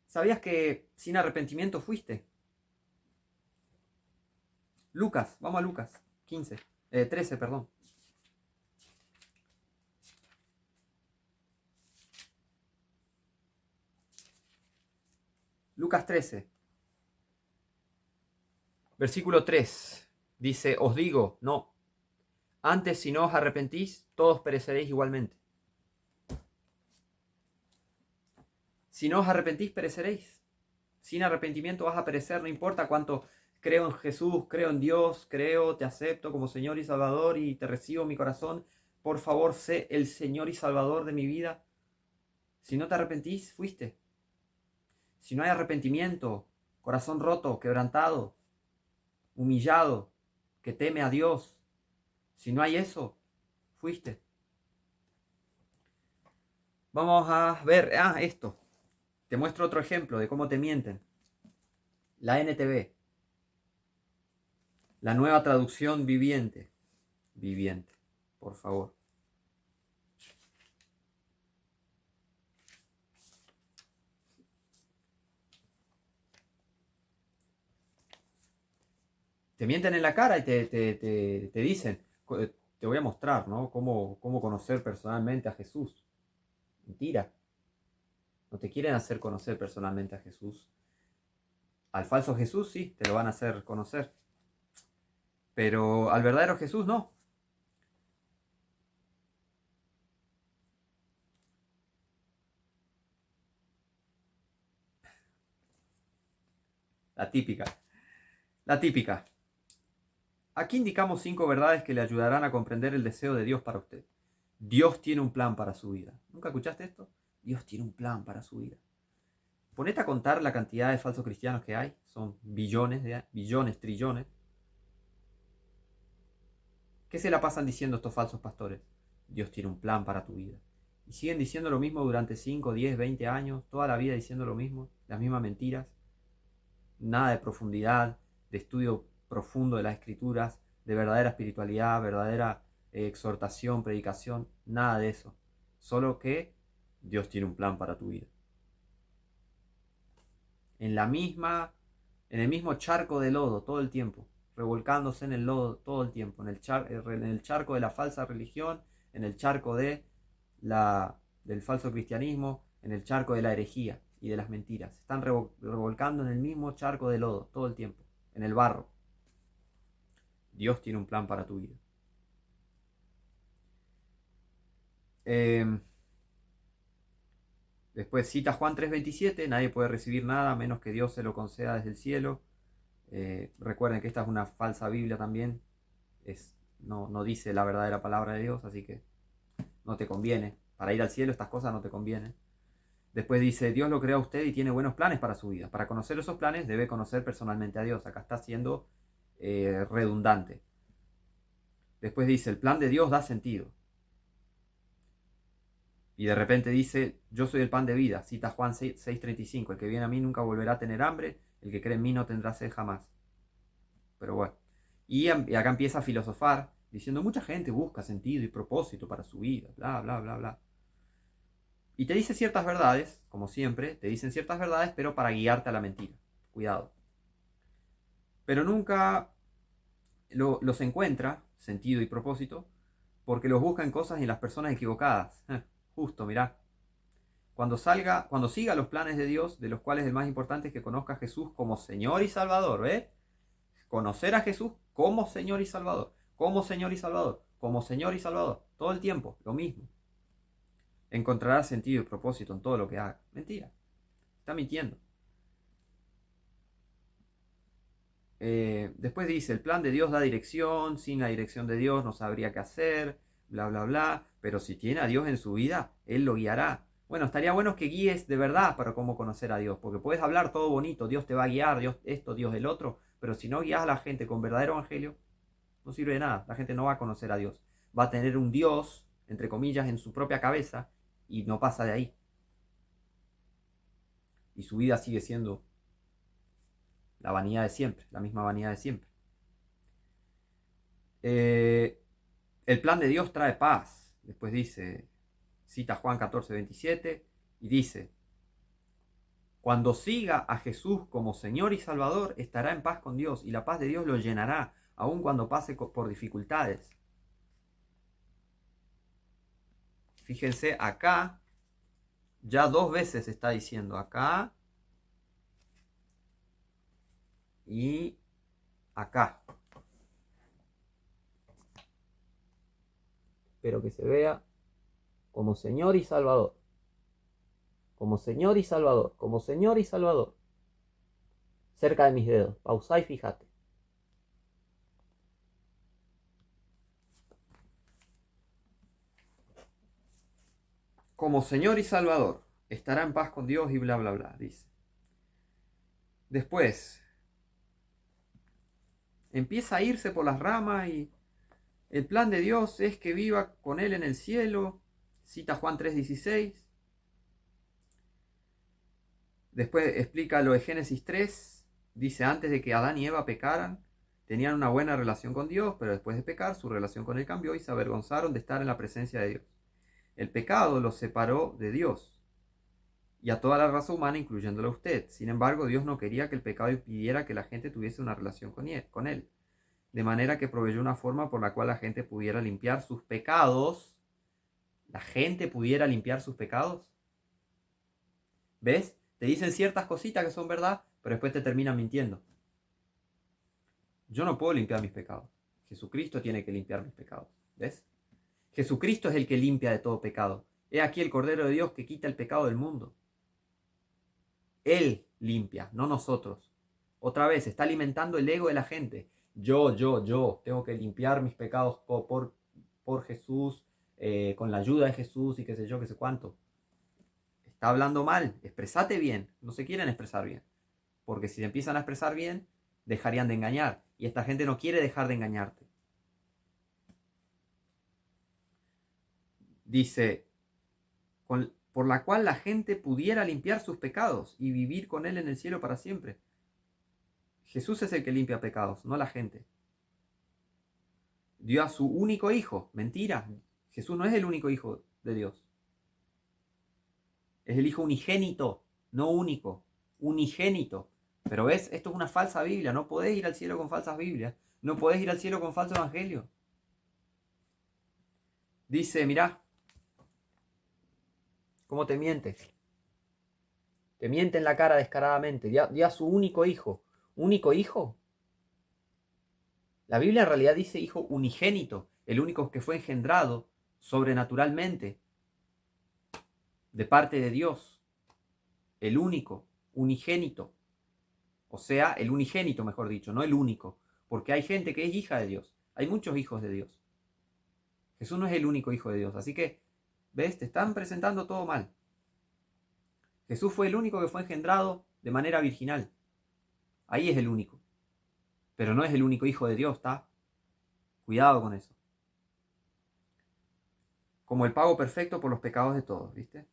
¿Sabías que sin arrepentimiento fuiste? Lucas, vamos a Lucas 15, 13, perdón. Lucas 13, versículo 3. Dice, os digo, no. Antes si no os arrepentís, todos pereceréis igualmente. Si no os arrepentís, pereceréis. Sin arrepentimiento vas a perecer, no importa cuánto creo en Jesús, creo en Dios, creo, te acepto como Señor y Salvador y te recibo en mi corazón. Por favor, sé el Señor y Salvador de mi vida. Si no te arrepentís, fuiste. Si no hay arrepentimiento, corazón roto, quebrantado, humillado, que teme a Dios, si no hay eso, fuiste. Vamos a ver, esto. Te muestro otro ejemplo de cómo te mienten. La NTV, la nueva traducción viviente. Viviente, por favor. Te mienten en la cara y te dicen, te voy a mostrar, ¿no? Cómo conocer personalmente a Jesús. Mentira. No te quieren hacer conocer personalmente a Jesús. Al falso Jesús sí, te lo van a hacer conocer. Pero al verdadero Jesús no. La típica. La típica. Aquí indicamos 5 verdades que le ayudarán a comprender el deseo de Dios para usted. Dios tiene un plan para su vida. ¿Nunca escuchaste esto? Dios tiene un plan para su vida. Ponete a contar la cantidad de falsos cristianos que hay. Son billones, trillones. ¿Qué se la pasan diciendo estos falsos pastores? Dios tiene un plan para tu vida. Y siguen diciendo lo mismo durante 5, 10, 20 años, toda la vida diciendo lo mismo, las mismas mentiras. Nada de profundidad, de estudio profundo de las escrituras, de verdadera espiritualidad, verdadera exhortación, predicación, nada de eso. Solo que Dios tiene un plan para tu vida. En el mismo charco de lodo todo el tiempo, revolcándose en el lodo todo el tiempo, en el charco de la falsa religión, en el charco del falso cristianismo, en el charco de la herejía y de las mentiras. Se están revolcando en el mismo charco de lodo todo el tiempo, en el barro. Dios tiene un plan para tu vida. Después cita Juan 3:27, nadie puede recibir nada a menos que Dios se lo conceda desde el cielo. Recuerden que esta es una falsa Biblia también, no dice la verdadera palabra de Dios, así que no te conviene. Para ir al cielo estas cosas no te convienen. Después dice, Dios lo creó a usted y tiene buenos planes para su vida. Para conocer esos planes debe conocer personalmente a Dios. Acá está siendo redundante. Después dice, el plan de Dios da sentido. Y de repente dice, yo soy el pan de vida. Cita Juan 6:35, el que viene a mí nunca volverá a tener hambre, el que cree en mí no tendrá sed jamás. Pero bueno. Y acá empieza a filosofar, diciendo, mucha gente busca sentido y propósito para su vida, bla, bla, bla, bla. Y te dice ciertas verdades, como siempre, te dicen ciertas verdades, pero para guiarte a la mentira. Cuidado. Pero nunca los encuentra, sentido y propósito, porque los busca en cosas y en las personas equivocadas. Justo, mirá. Cuando siga los planes de Dios, de los cuales el más importante es que conozca a Jesús como Señor y Salvador, ¿ves? Conocer a Jesús como Señor y Salvador, como Señor y Salvador, como Señor y Salvador, todo el tiempo, lo mismo. Encontrará sentido y propósito en todo lo que haga. Mentira, está mintiendo. Después dice, el plan de Dios da dirección, sin la dirección de Dios no sabría qué hacer, bla, bla, bla, pero si tiene a Dios en su vida, Él lo guiará. Bueno, estaría bueno que guíes de verdad para cómo conocer a Dios, porque puedes hablar todo bonito, Dios te va a guiar, Dios esto, Dios el otro, pero si no guías a la gente con verdadero evangelio, no sirve de nada, la gente no va a conocer a Dios. Va a tener un Dios, entre comillas, en su propia cabeza y no pasa de ahí. Y su vida sigue siendo la vanidad de siempre, la misma vanidad de siempre. El plan de Dios trae paz. Después dice, cita Juan 14:27 y dice, cuando siga a Jesús como Señor y Salvador, estará en paz con Dios y la paz de Dios lo llenará, aun cuando pase por dificultades. Fíjense, acá ya 2 veces está diciendo acá y acá. Espero que se vea como Señor y Salvador. Como Señor y Salvador. Como Señor y Salvador. Cerca de mis dedos. Pausá y fíjate. Como Señor y Salvador. Estará en paz con Dios y bla, bla, bla, dice. Después, empieza a irse por las ramas y el plan de Dios es que viva con Él en el cielo. Cita Juan 3:16. Después explica lo de Génesis 3. Dice, antes de que Adán y Eva pecaran, tenían una buena relación con Dios, pero después de pecar, su relación con Él cambió y se avergonzaron de estar en la presencia de Dios. El pecado los separó de Dios y a toda la raza humana, incluyéndolo a usted. Sin embargo, Dios no quería que el pecado impidiera que la gente tuviese una relación con Él. De manera que proveyó una forma por la cual la gente pudiera limpiar sus pecados. ¿La gente pudiera limpiar sus pecados? ¿Ves? Te dicen ciertas cositas que son verdad, pero después te terminan mintiendo. Yo no puedo limpiar mis pecados. Jesucristo tiene que limpiar mis pecados. ¿Ves? Jesucristo es el que limpia de todo pecado. He aquí el Cordero de Dios que quita el pecado del mundo. Él limpia, no nosotros. Otra vez, está alimentando el ego de la gente. Yo tengo que limpiar mis pecados por Jesús. con la ayuda de Jesús y qué sé yo, qué sé cuánto. Está hablando mal, expresate bien, no se quieren expresar bien. Porque si se empiezan a expresar bien, dejarían de engañar. Y esta gente no quiere dejar de engañarte. Dice, por la cual la gente pudiera limpiar sus pecados y vivir con él en el cielo para siempre. Jesús es el que limpia pecados, no la gente. Dio a su único hijo. Mentira. Jesús no es el único hijo de Dios. Es el hijo unigénito, no único. Unigénito. Pero ves, esto es una falsa Biblia. No podés ir al cielo con falsas Biblias. No podés ir al cielo con falso evangelio. Dice, mirá, ¿cómo te miente? Te miente en la cara descaradamente. Dio a su único hijo. ¿Único hijo? La Biblia en realidad dice hijo unigénito, el único que fue engendrado sobrenaturalmente de parte de Dios, el único, unigénito, o sea, el unigénito, mejor dicho, no el único, porque hay gente que es hija de Dios, hay muchos hijos de Dios. Jesús no es el único hijo de Dios, así que, ¿ves? Te están presentando todo mal. Jesús fue el único que fue engendrado de manera virginal, ahí es el único, pero no es el único hijo de Dios, ¿está? Cuidado con eso. Como el pago perfecto por los pecados de todos, ¿viste?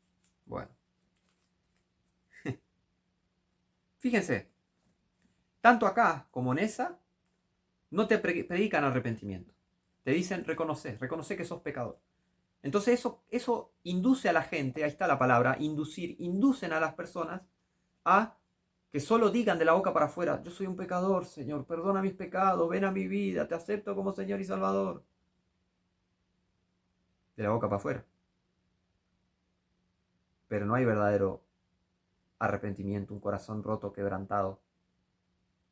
Bueno. Fíjense, tanto acá como en esa, no te predican arrepentimiento. Te dicen reconoce que sos pecador. Entonces eso induce a la gente, ahí está la palabra, inducir, inducen a las personas a que solo digan de la boca para afuera, yo soy un pecador, Señor, perdona mis pecados, ven a mi vida, te acepto como Señor y Salvador. De la boca para afuera. Pero no hay verdadero arrepentimiento, un corazón roto, quebrantado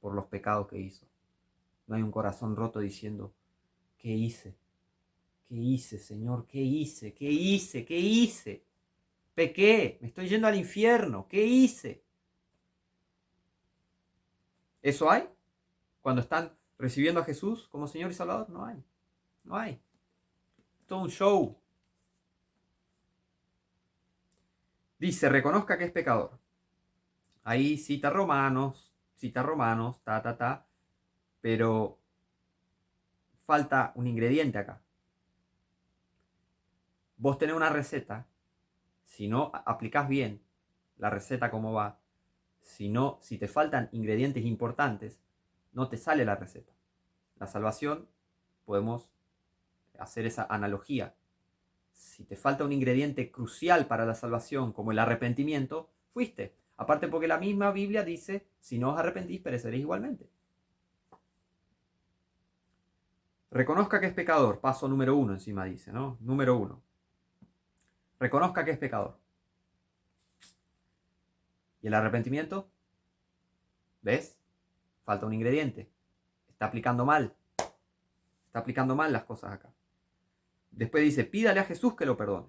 por los pecados que hizo. No hay un corazón roto diciendo, ¿qué hice? ¿Qué hice, Señor? ¿Qué hice? ¿Qué hice? ¿Qué hice? Pequé, me estoy yendo al infierno. ¿Qué hice? ¿Eso hay? Cuando están recibiendo a Jesús como Señor y Salvador, no hay. No hay. Todo un show. Dice, reconozca que es pecador. Ahí cita Romanos, ta. Pero falta un ingrediente acá. Vos tenés una receta. Si no aplicás bien la receta como va, si te faltan ingredientes importantes, no te sale la receta. La salvación, podemos hacer esa analogía. Si te falta un ingrediente crucial para la salvación, como el arrepentimiento, fuiste. Aparte porque la misma Biblia dice, si no os arrepentís, pereceréis igualmente. Reconozca que es pecador. Paso número 1 encima dice, ¿no? Número 1. Reconozca que es pecador. ¿Y el arrepentimiento? ¿Ves? Falta un ingrediente. Está aplicando mal. Está aplicando mal las cosas acá. Después dice, pídale a Jesús que lo perdone.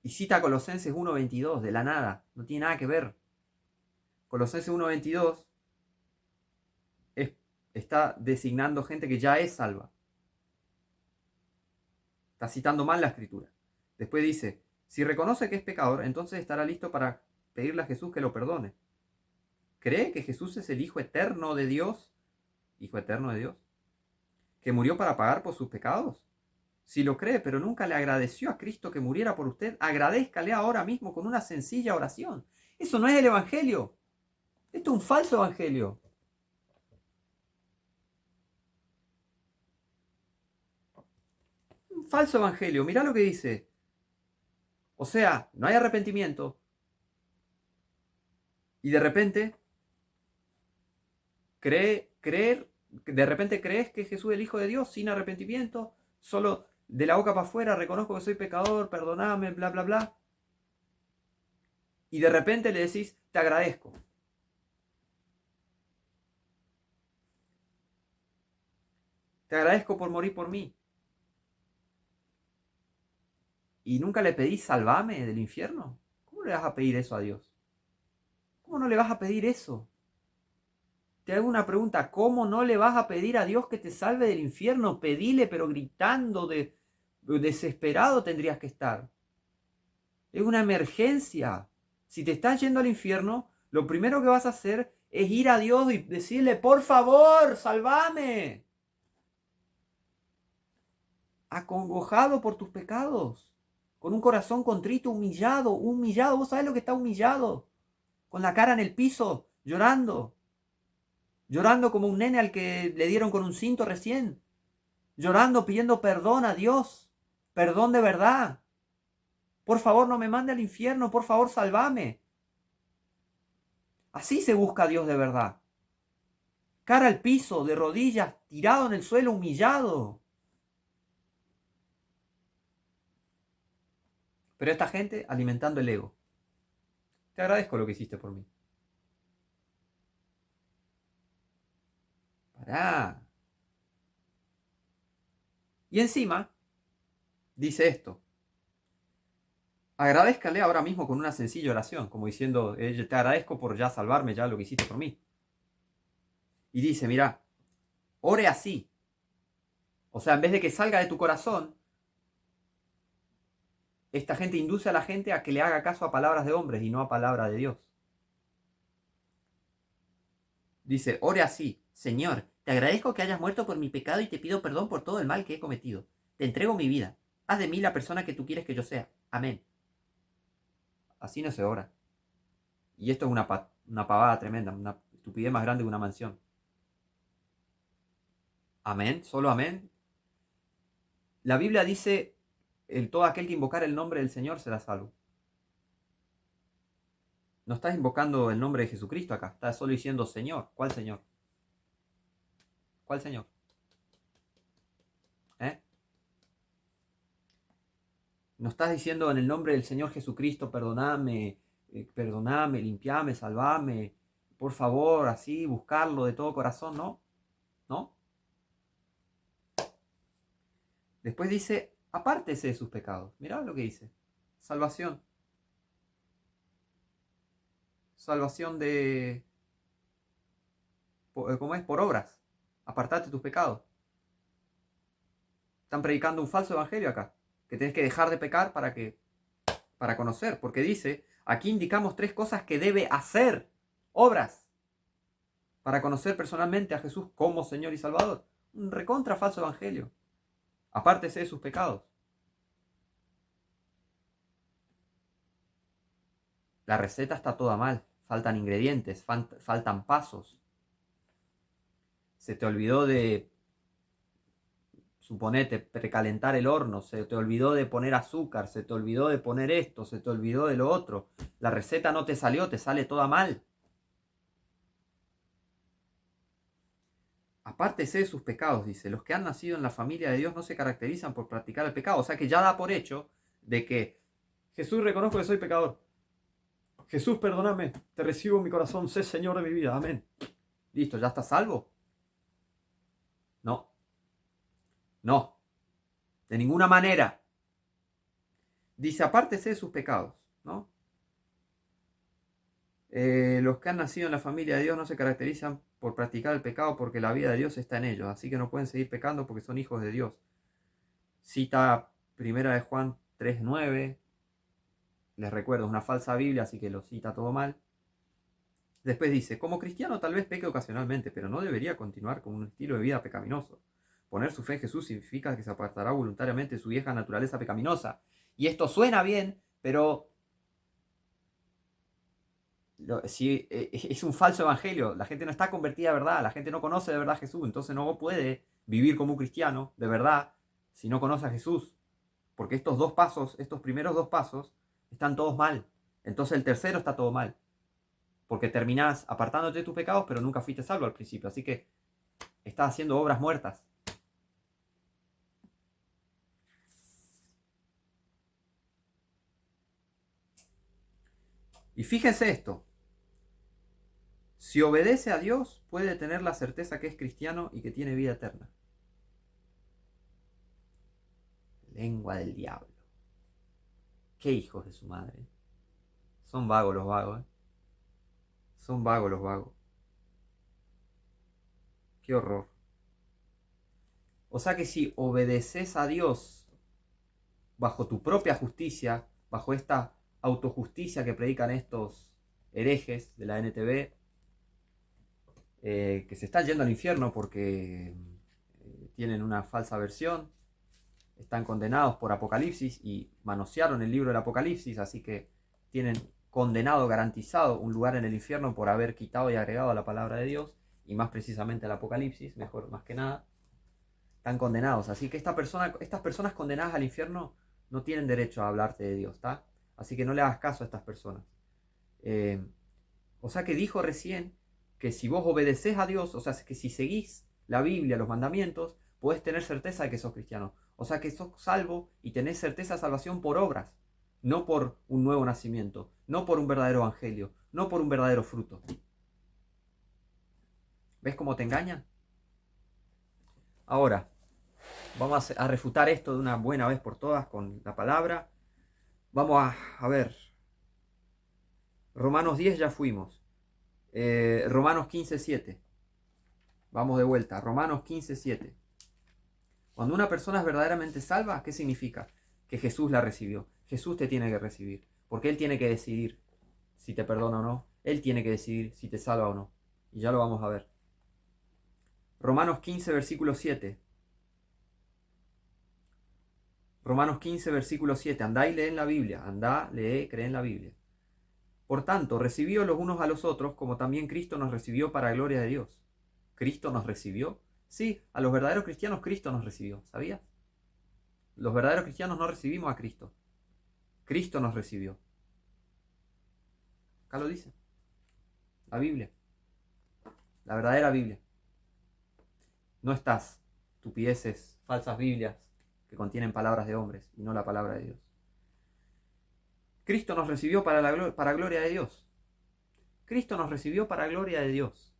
Y cita Colosenses 1.22, de la nada. No tiene nada que ver. Colosenses 1.22 está designando gente que ya es salva. Está citando mal la escritura. Después dice, si reconoce que es pecador, entonces estará listo para pedirle a Jesús que lo perdone. ¿Cree que Jesús es el Hijo eterno de Dios? ¿Hijo eterno de Dios? ¿Que murió para pagar por sus pecados? Si lo cree, pero nunca le agradeció a Cristo que muriera por usted, agradézcale ahora mismo con una sencilla oración. Eso no es el Evangelio. Esto es un falso Evangelio. Un falso Evangelio. Mirá lo que dice. O sea, no hay arrepentimiento. Y de repente de repente crees que Jesús es el Hijo de Dios sin arrepentimiento, solo de la boca para afuera reconozco que soy pecador, perdoname, bla, bla, bla. Y de repente le decís, te agradezco. Te agradezco por morir por mí. ¿Y nunca le pedís salvame del infierno? ¿Cómo le vas a pedir eso a Dios? ¿Cómo no le vas a pedir eso? te hago una pregunta, ¿cómo no le vas a pedir a Dios que te salve del infierno? Pedile, pero gritando, desesperado tendrías que estar. Es una emergencia. Si te estás yendo al infierno, lo primero que vas a hacer es ir a Dios y decirle, por favor, sálvame. Acongojado por tus pecados, con un corazón contrito, humillado, humillado. ¿Vos sabés lo que está humillado? Con la cara en el piso, llorando. Llorando como un nene al que le dieron con un cinto recién. Llorando, pidiendo perdón a Dios. Perdón de verdad. Por favor, no me mande al infierno. Por favor, sálvame. Así se busca a Dios de verdad. Cara al piso, de rodillas, tirado en el suelo, humillado. Pero esta gente alimentando el ego. Te agradezco lo que hiciste por mí. Pará. Y encima, dice esto. Agradézcale ahora mismo con una sencilla oración, como diciendo, te agradezco por ya salvarme, ya lo que hiciste por mí. Y dice, mira, ore así. O sea, en vez de que salga de tu corazón, esta gente induce a la gente a que le haga caso a palabras de hombres y no a palabra de Dios. Dice, ore así, Señor, te agradezco que hayas muerto por mi pecado y te pido perdón por todo el mal que he cometido. Te entrego mi vida. Haz de mí la persona que tú quieres que yo sea. Amén. Así no se ora. Y esto es una pavada tremenda, una estupidez más grande que una mansión. Amén, solo amén. La Biblia dice, todo aquel que invocar el nombre del Señor será salvo. No estás invocando el nombre de Jesucristo acá, estás solo diciendo Señor. ¿Cuál Señor? ¿Cuál Señor? ¿Eh? No estás diciendo en el nombre del Señor Jesucristo, perdoname, perdoname, limpiame, salvame, por favor, así, buscarlo de todo corazón, ¿no? ¿No? Después dice, apártese de sus pecados. Mirá lo que dice. Salvación. Salvación de... ¿Cómo es? Por obras. Apartate de tus pecados. Están predicando un falso evangelio acá. Que tenés que dejar de pecar para conocer. Porque dice, aquí indicamos 3 cosas que debe hacer. Obras. Para conocer personalmente a Jesús como Señor y Salvador. Un recontra falso evangelio. Apártese de sus pecados. La receta está toda mal. Faltan ingredientes, faltan pasos. Se te olvidó de, suponete, precalentar el horno. Se te olvidó de poner azúcar. Se te olvidó de poner esto. Se te olvidó de lo otro. La receta no te salió, te sale toda mal. Apártese de sus pecados, dice. Los que han nacido en la familia de Dios no se caracterizan por practicar el pecado. O sea que ya da por hecho de que Jesús, reconozco que soy pecador. Jesús, perdóname, te recibo en mi corazón, sé Señor de mi vida, amén. Listo, ¿ya estás salvo? No, no, de ninguna manera. Dice, apártese de sus pecados, ¿no? Los que han nacido en la familia de Dios no se caracterizan por practicar el pecado porque la vida de Dios está en ellos, así que no pueden seguir pecando porque son hijos de Dios. Cita 1 de Juan 3:9, les recuerdo, es una falsa Biblia, así que lo cita todo mal. Después dice, como cristiano tal vez peque ocasionalmente, pero no debería continuar con un estilo de vida pecaminoso. Poner su fe en Jesús significa que se apartará voluntariamente de su vieja naturaleza pecaminosa. Y esto suena bien, pero si es un falso evangelio, la gente no está convertida de verdad, la gente no conoce de verdad a Jesús, entonces no puede vivir como un cristiano de verdad si no conoce a Jesús. Porque estos 2 pasos, estos primeros 2 pasos, están todos mal. Entonces el tercero está todo mal. Porque terminás apartándote de tus pecados, pero nunca fuiste salvo al principio. Así que estás haciendo obras muertas. Y fíjense esto. Si obedece a Dios, puede tener la certeza que es cristiano y que tiene vida eterna. Lengua del diablo. Qué hijos de su madre. Son vagos los vagos. Son vagos los vagos. Qué horror. O sea que si obedeces a Dios bajo tu propia justicia, bajo esta autojusticia que predican estos herejes de la NTV, que se están yendo al infierno porque tienen una falsa versión, están condenados por Apocalipsis y manosearon el libro del Apocalipsis, así que tienen condenado, garantizado un lugar en el infierno por haber quitado y agregado a la palabra de Dios, y más precisamente al Apocalipsis, mejor, más que nada, están condenados. Así que estas personas condenadas al infierno no tienen derecho a hablarte de Dios, ¿está? Así que no le hagas caso a estas personas. O sea que dijo recién que si vos obedeces a Dios, o sea que si seguís la Biblia, los mandamientos, podés tener certeza de que sos cristiano. O sea que sos salvo y tenés certeza de salvación por obras, no por un nuevo nacimiento, no por un verdadero evangelio, no por un verdadero fruto. ¿Ves cómo te engañan? Ahora, vamos a refutar esto de una buena vez por todas con la palabra. Vamos a ver. Romanos 10 ya fuimos. Romanos 15:7. Vamos de vuelta. Romanos 15:7. Cuando una persona es verdaderamente salva, ¿qué significa? Que Jesús la recibió. Jesús te tiene que recibir. Porque Él tiene que decidir si te perdona o no. Él tiene que decidir si te salva o no. Y ya lo vamos a ver. Romanos 15, versículo 7. Romanos 15, versículo 7. Andá y lee en la Biblia. Andá, lee, cree en la Biblia. Por tanto, recibíos los unos a los otros, como también Cristo nos recibió para la gloria de Dios. ¿Cristo nos recibió? Sí, a los verdaderos cristianos Cristo nos recibió. ¿Sabías? Los verdaderos cristianos no recibimos a Cristo. Cristo nos recibió. Acá lo dice. La Biblia. La verdadera Biblia. No estas estupideces, falsas Biblias que contienen palabras de hombres y no la palabra de Dios. Cristo nos recibió para gloria de Dios. Cristo nos recibió para gloria de Dios.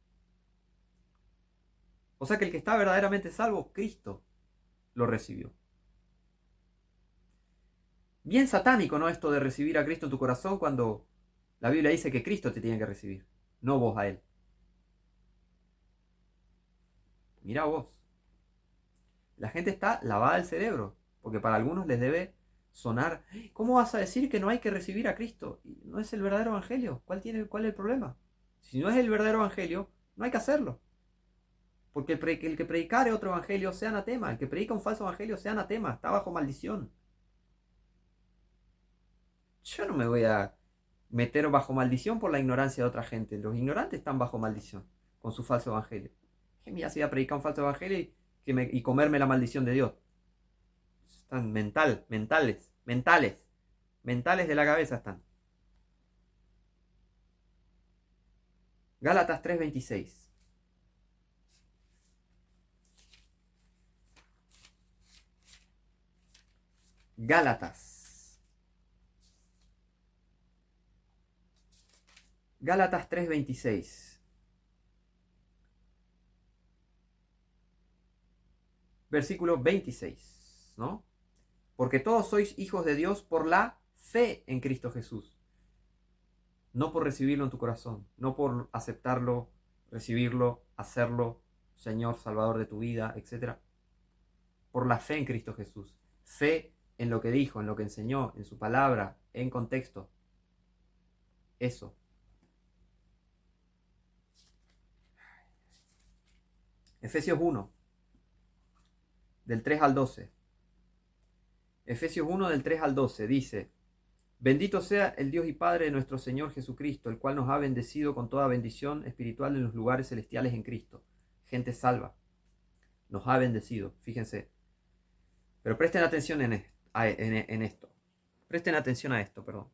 O sea que el que está verdaderamente salvo, Cristo lo recibió. Bien satánico, ¿no? Esto de recibir a Cristo en tu corazón cuando la Biblia dice que Cristo te tiene que recibir, no vos a Él. Mira vos. La gente está lavada del cerebro, porque para algunos les debe sonar, ¿cómo vas a decir que no hay que recibir a Cristo? ¿No es el verdadero evangelio? ¿Cuál es el problema? Si no es el verdadero evangelio, no hay que hacerlo. Porque el que predicare otro evangelio sea anatema, el que predica un falso evangelio sea anatema, está bajo maldición. Yo no me voy a meter bajo maldición por la ignorancia de otra gente. Los ignorantes están bajo maldición con su falso evangelio. Que mira, si voy a predicar un falso evangelio y comerme la maldición de Dios. Están mentales de la cabeza están. Gálatas 3:26. Gálatas 3:26. Versículo 26, ¿no? Porque todos sois hijos de Dios por la fe en Cristo Jesús. No por recibirlo en tu corazón, no por aceptarlo, recibirlo, hacerlo, Señor, Salvador de tu vida, etc. Por la fe en Cristo Jesús. Fe en lo que dijo, en lo que enseñó, en su palabra, en contexto. Eso. Efesios 1, del 3 al 12. Efesios 1, del 3 al 12 dice: Bendito sea el Dios y Padre de nuestro Señor Jesucristo, el cual nos ha bendecido con toda bendición espiritual en los lugares celestiales en Cristo. Gente salva. Nos ha bendecido, fíjense. Pero presten atención en esto. Presten atención a esto, perdón.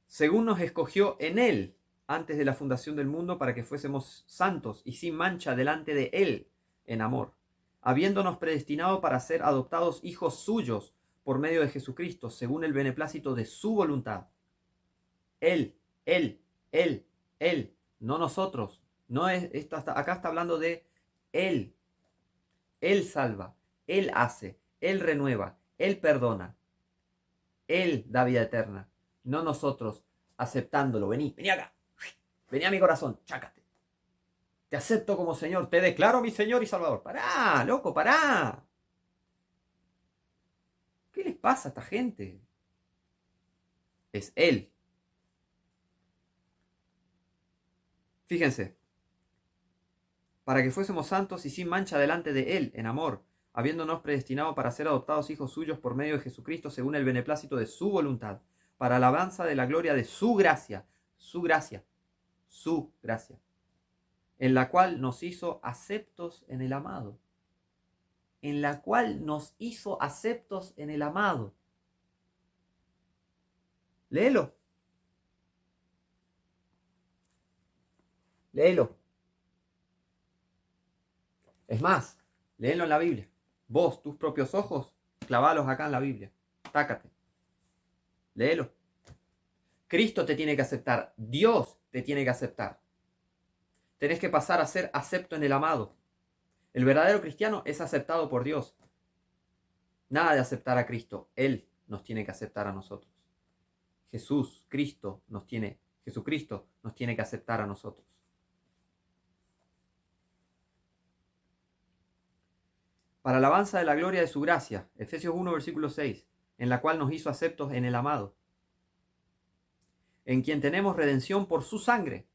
Según nos escogió en Él antes de la fundación del mundo para que fuésemos santos y sin mancha delante de Él en amor, habiéndonos predestinado para ser adoptados hijos suyos por medio de Jesucristo, según el beneplácito de su voluntad. Él, no nosotros. No es, acá está hablando de Él. Él salva, Él hace, Él renueva, Él perdona, Él da vida eterna. No nosotros aceptándolo. Vení acá. Vení a mi corazón, chácate. Te acepto como Señor, te declaro mi Señor y Salvador. Pará, loco, pará. ¿Qué les pasa a esta gente? Es Él. Fíjense, para que fuésemos santos y sin mancha delante de Él, en amor, habiéndonos predestinado para ser adoptados hijos suyos por medio de Jesucristo según el beneplácito de su voluntad, para alabanza de la gloria de su gracia, su gracia, en la cual nos hizo aceptos en el amado, en la cual nos hizo aceptos en el amado. Léelo, léelo. Es más, léelo en la Biblia. Vos, tus propios ojos, clavalos acá en la Biblia. Tácate. Léelo. Cristo te tiene que aceptar. Dios te tiene que aceptar. Tenés que pasar a ser acepto en el amado. El verdadero cristiano es aceptado por Dios. Nada de aceptar a Cristo. Él nos tiene que aceptar a nosotros. Jesucristo nos tiene que aceptar a nosotros. Para alabanza de la gloria de su gracia, Efesios 1, versículo 6, en la cual nos hizo aceptos en el amado, en quien tenemos redención por su sangre,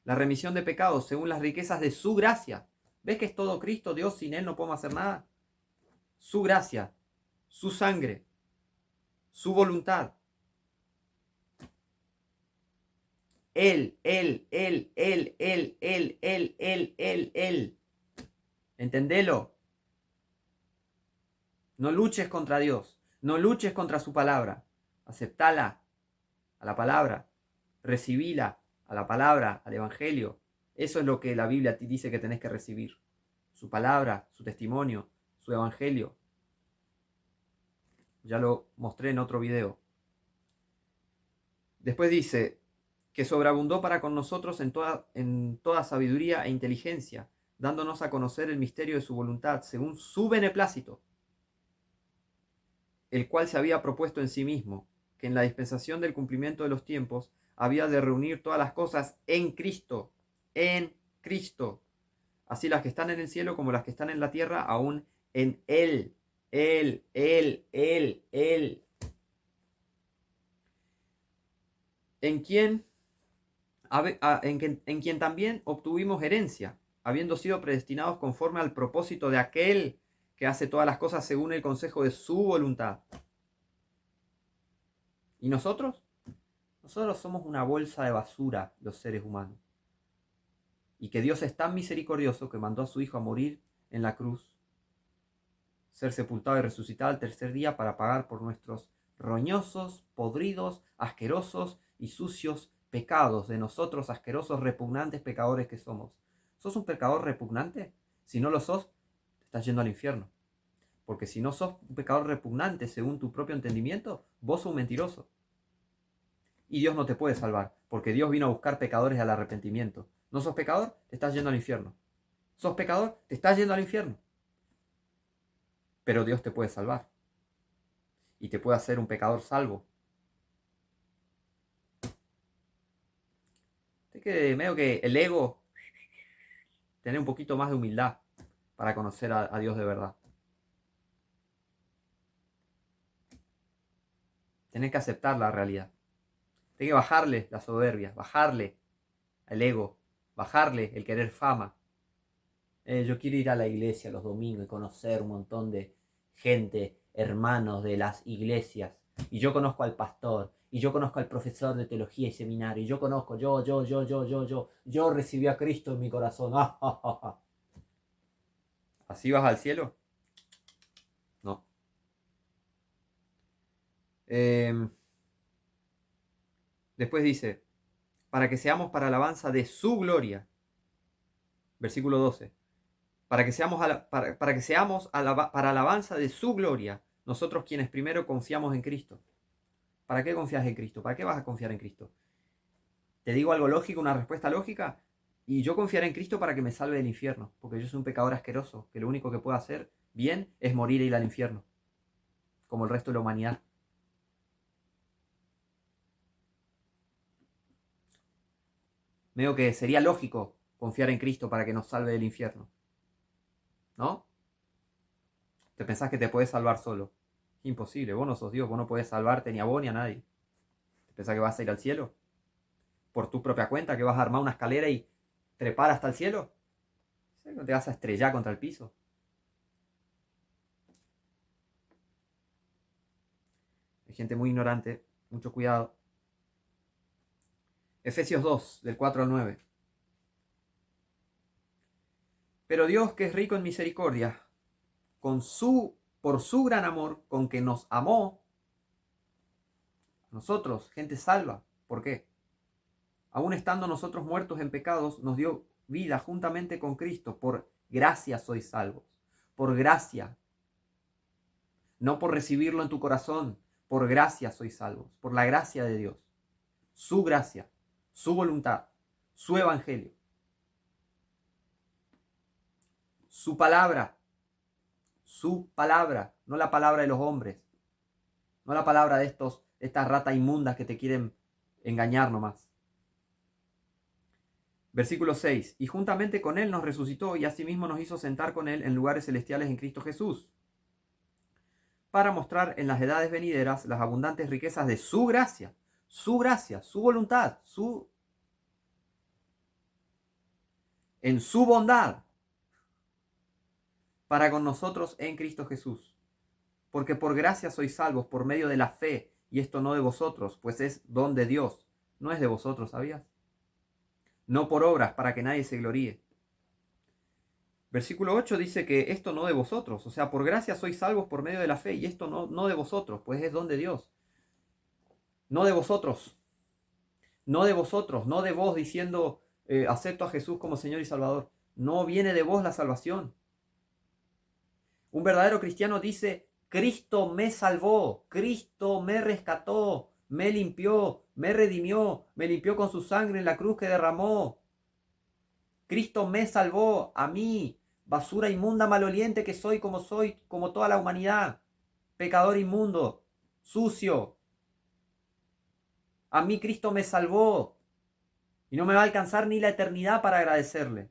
la remisión de pecados según las riquezas de su gracia. ¿Ves que es todo Cristo, Dios? Sin Él no podemos hacer nada. Su gracia, su sangre, su voluntad. Él. Entendelo. No luches contra Dios. No luches contra su palabra. Aceptala a la palabra. Recibila a la palabra, al evangelio. Eso es lo que la Biblia te dice que tenés que recibir. Su palabra, su testimonio, su evangelio. Ya lo mostré en otro video. Después dice que sobreabundó para con nosotros en toda sabiduría e inteligencia, dándonos a conocer el misterio de su voluntad, según su beneplácito, el cual se había propuesto en sí mismo, que en la dispensación del cumplimiento de los tiempos había de reunir todas las cosas en Cristo, así las que están en el cielo como las que están en la tierra, aún en Él, en quien también obtuvimos herencia, habiendo sido predestinados conforme al propósito de aquel que hace todas las cosas según el consejo de su voluntad. ¿Y nosotros? Nosotros somos una bolsa de basura, los seres humanos. Y que Dios es tan misericordioso que mandó a su Hijo a morir en la cruz, ser sepultado y resucitado al tercer día para pagar por nuestros roñosos, podridos, asquerosos y sucios pecados de nosotros, asquerosos, repugnantes pecadores que somos. ¿Sos un pecador repugnante? Si no lo sos, te estás yendo al infierno. Porque si no sos un pecador repugnante según tu propio entendimiento, vos sos un mentiroso. Y Dios no te puede salvar, porque Dios vino a buscar pecadores al arrepentimiento. ¿No sos pecador? Te estás yendo al infierno. ¿Sos pecador? Te estás yendo al infierno. Pero Dios te puede salvar. Y te puede hacer un pecador salvo. Es que medio que el ego, tener un poquito más de humildad para conocer a Dios de verdad. Tenés que aceptar la realidad. Tenés que bajarle la soberbia, bajarle el ego, bajarle el querer fama. Yo quiero ir a la iglesia los domingos y conocer un montón de gente, hermanos de las iglesias. Y yo conozco al pastor, y yo conozco al profesor de teología y seminario, y yo conozco, yo recibí a Cristo en mi corazón. ¿Así vas al cielo? No. Después dice, para que seamos para alabanza de su gloria. Versículo 12. Para que seamos para alabanza de su gloria, nosotros quienes primero confiamos en Cristo. ¿Para qué confías en Cristo? ¿Para qué vas a confiar en Cristo? Te digo algo lógico, una respuesta lógica, y yo confiaré en Cristo para que me salve del infierno, porque yo soy un pecador asqueroso, que lo único que puedo hacer bien es morir e ir al infierno, como el resto de la humanidad. Medio que sería lógico confiar en Cristo para que nos salve del infierno, ¿no? Te pensás que te podés salvar solo. Imposible, vos no sos Dios, vos no podés salvarte ni a vos ni a nadie. ¿Te pensás que vas a ir al cielo? ¿Por tu propia cuenta que vas a armar una escalera y trepar hasta el cielo? ¿No te vas a estrellar contra el piso? Hay gente muy ignorante, mucho cuidado. Efesios 2, del 4 al 9. Pero Dios, que es rico en misericordia, por su gran amor con que nos amó, nosotros, gente salva. ¿Por qué? Aún estando nosotros muertos en pecados, nos dio vida juntamente con Cristo. Por gracia sois salvos. Por gracia. No por recibirlo en tu corazón. Por gracia sois salvos. Por la gracia de Dios. Su gracia. Su voluntad. Su evangelio. Su palabra. Su palabra. No la palabra de los hombres. No la palabra de estas ratas inmundas que te quieren engañar nomás. Versículo 6. Y juntamente con Él nos resucitó y asimismo nos hizo sentar con Él en lugares celestiales en Cristo Jesús, para mostrar en las edades venideras las abundantes riquezas de su gracia, su voluntad, en su bondad, para con nosotros en Cristo Jesús. Porque por gracia sois salvos por medio de la fe, y esto no de vosotros, pues es don de Dios. No es de vosotros, ¿sabías? No por obras, para que nadie se gloríe. Versículo 8 dice que esto no de vosotros, o sea, por gracia sois salvos por medio de la fe, y esto no de vosotros, pues es don de Dios. No de vosotros, no de vosotros, no de vos diciendo, acepto a Jesús como Señor y Salvador. No viene de vos la salvación. Un verdadero cristiano dice, Cristo me salvó, Cristo me rescató, me limpió, me redimió, me limpió con su sangre en la cruz que derramó. Cristo me salvó a mí, basura inmunda, maloliente que soy, como toda la humanidad, pecador inmundo, sucio. A mí Cristo me salvó y no me va a alcanzar ni la eternidad para agradecerle.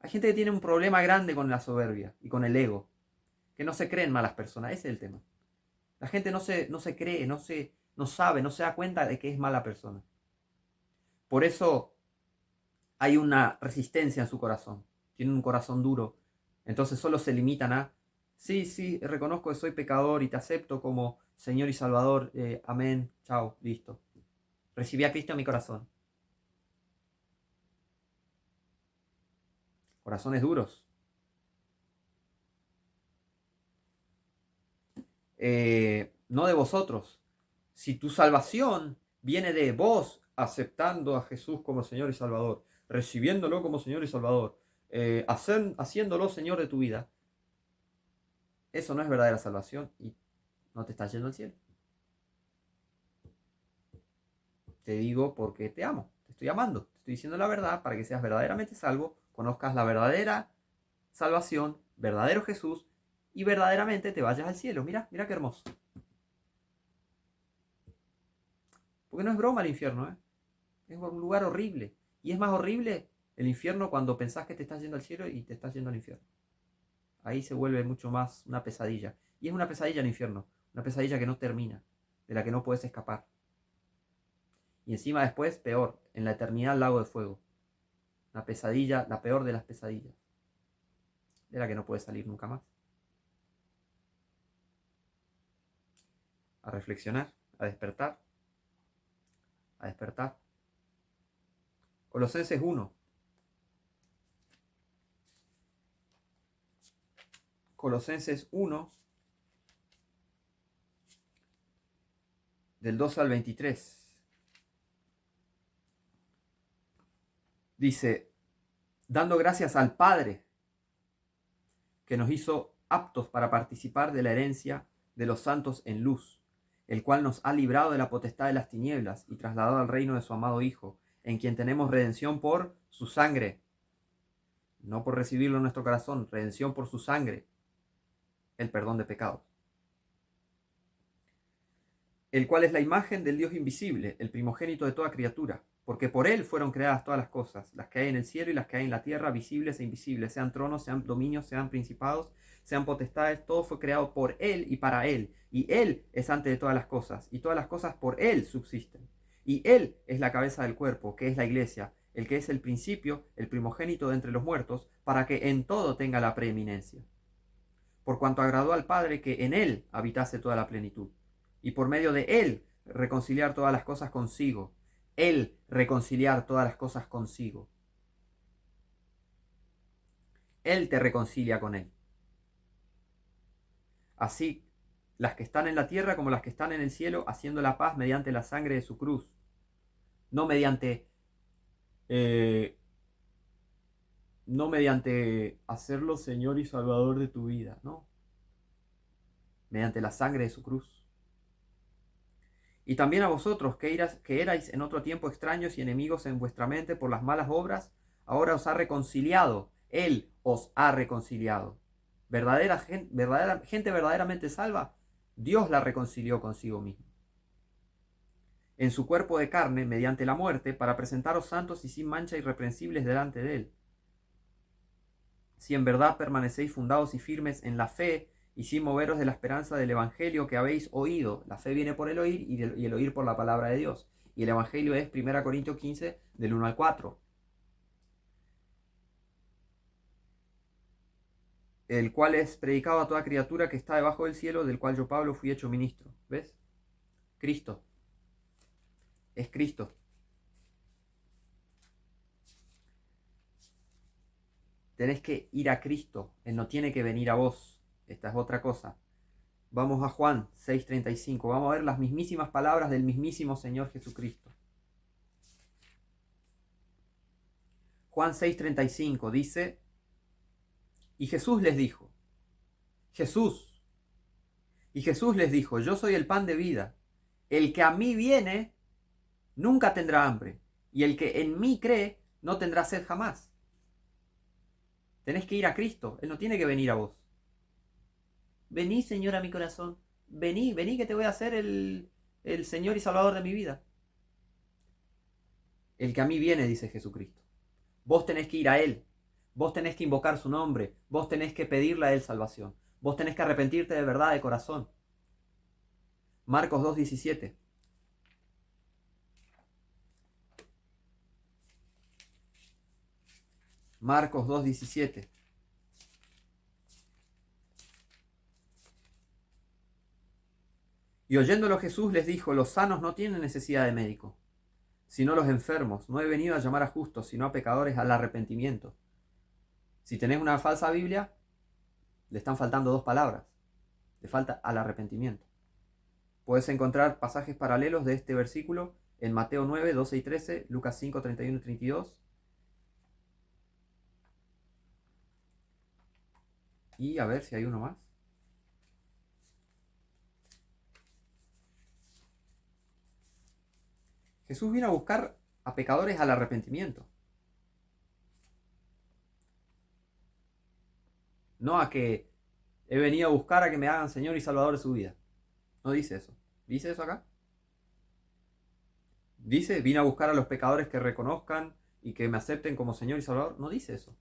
Hay gente que tiene un problema grande con la soberbia y con el ego, que no se creen malas personas, ese es el tema. La gente no se cree, no sabe, no se da cuenta de que es mala persona. Por eso hay una resistencia en su corazón, tienen un corazón duro, entonces solo se limitan a, sí, reconozco que soy pecador y te acepto como Señor y Salvador, amén, chao, listo. Recibí a Cristo en mi corazón. Corazones duros. No de vosotros. Si tu salvación viene de vos aceptando a Jesús como Señor y Salvador, recibiéndolo como Señor y Salvador, haciéndolo Señor de tu vida, eso no es verdadera salvación y no te estás yendo al cielo. Te digo porque te amo, te estoy amando, te estoy diciendo la verdad para que seas verdaderamente salvo, conozcas la verdadera salvación, verdadero Jesús, y verdaderamente te vayas al cielo. Mira qué hermoso. Porque no es broma el infierno, ¿eh? Es un lugar horrible. Y es más horrible el infierno cuando pensás que te estás yendo al cielo y te estás yendo al infierno. Ahí se vuelve mucho más una pesadilla. Y es una pesadilla el infierno. Una pesadilla que no termina. De la que no puedes escapar. Y encima después, peor. En la eternidad, el lago de fuego. Una pesadilla, la peor de las pesadillas. De la que no puedes salir nunca más. A reflexionar. A despertar. A despertar. Colosenses 1. Colosenses 1, del 12 al 23. Dice, dando gracias al Padre, que nos hizo aptos para participar de la herencia de los santos en luz, el cual nos ha librado de la potestad de las tinieblas y trasladado al reino de su amado Hijo, en quien tenemos redención por su sangre, no por recibirlo en nuestro corazón, redención por su sangre, el perdón de pecados. el cual es la imagen del Dios invisible, el primogénito de toda criatura, porque por él fueron creadas todas las cosas, las que hay en el cielo y las que hay en la tierra, visibles e invisibles, sean tronos, sean dominios, sean principados, sean potestades, todo fue creado por él y para él, y él es antes de todas las cosas, y todas las cosas por él subsisten. Y él es la cabeza del cuerpo, que es la iglesia, el que es el principio, el primogénito de entre los muertos, para que en todo tenga la preeminencia. Por cuanto agradó al Padre que en él habitase toda la plenitud, y por medio de él reconciliar todas las cosas consigo, él reconciliar todas las cosas consigo. Él te reconcilia con él. Así las que están en la tierra como las que están en el cielo, haciendo la paz mediante la sangre de su cruz. No mediante no mediante hacerlo Señor y Salvador de tu vida, no, mediante la sangre de su cruz. Y también a vosotros, que erais en otro tiempo extraños y enemigos en vuestra mente por las malas obras, ahora os ha reconciliado, Él os ha reconciliado. Gente verdaderamente salva, Dios la reconcilió consigo mismo. En su cuerpo de carne, mediante la muerte, para presentaros santos y sin mancha irreprensibles delante de Él. Si en verdad permanecéis fundados y firmes en la fe, y sin moveros de la esperanza del Evangelio que habéis oído. La fe viene por el oír y el oír por la palabra de Dios. Y el Evangelio es 1 Corintios 15, del 1 al 4. El cual es predicado a toda criatura que está debajo del cielo, del cual yo, Pablo, fui hecho ministro. ¿Ves? Cristo. Es Cristo. Tenés que ir a Cristo. Él no tiene que venir a vos. Esta es otra cosa. Vamos a Juan 6:35. Vamos a ver las mismísimas palabras del mismísimo Señor Jesucristo. Juan 6:35 dice, y Jesús les dijo, Jesús les dijo, yo soy el pan de vida. El que a mí viene nunca tendrá hambre, y el que en mí cree no tendrá sed jamás. Tenés que ir a Cristo, Él no tiene que venir a vos. Vení, Señor, a mi corazón. Vení que te voy a hacer el Señor y Salvador de mi vida. El que a mí viene, dice Jesucristo. Vos tenés que ir a Él. Vos tenés que invocar su nombre. Vos tenés que pedirle a Él salvación. Vos tenés que arrepentirte de verdad, de corazón. Marcos 2:17. Marcos 2:17. Y oyéndolo Jesús les dijo, los sanos no tienen necesidad de médico, sino los enfermos. No he venido a llamar a justos, sino a pecadores al arrepentimiento. Si tenés una falsa Biblia, le están faltando dos palabras. Le falta al arrepentimiento. Puedes encontrar pasajes paralelos de este versículo en Mateo 9, 12 y 13, Lucas 5, 31 y 32. Y a ver si hay uno más. Jesús vino a buscar a pecadores al arrepentimiento. No a que he venido a buscar a que me hagan Señor y Salvador de su vida. No dice eso. ¿Dice eso acá? Dice, vine a buscar a los pecadores que reconozcan y que me acepten como Señor y Salvador. No dice eso.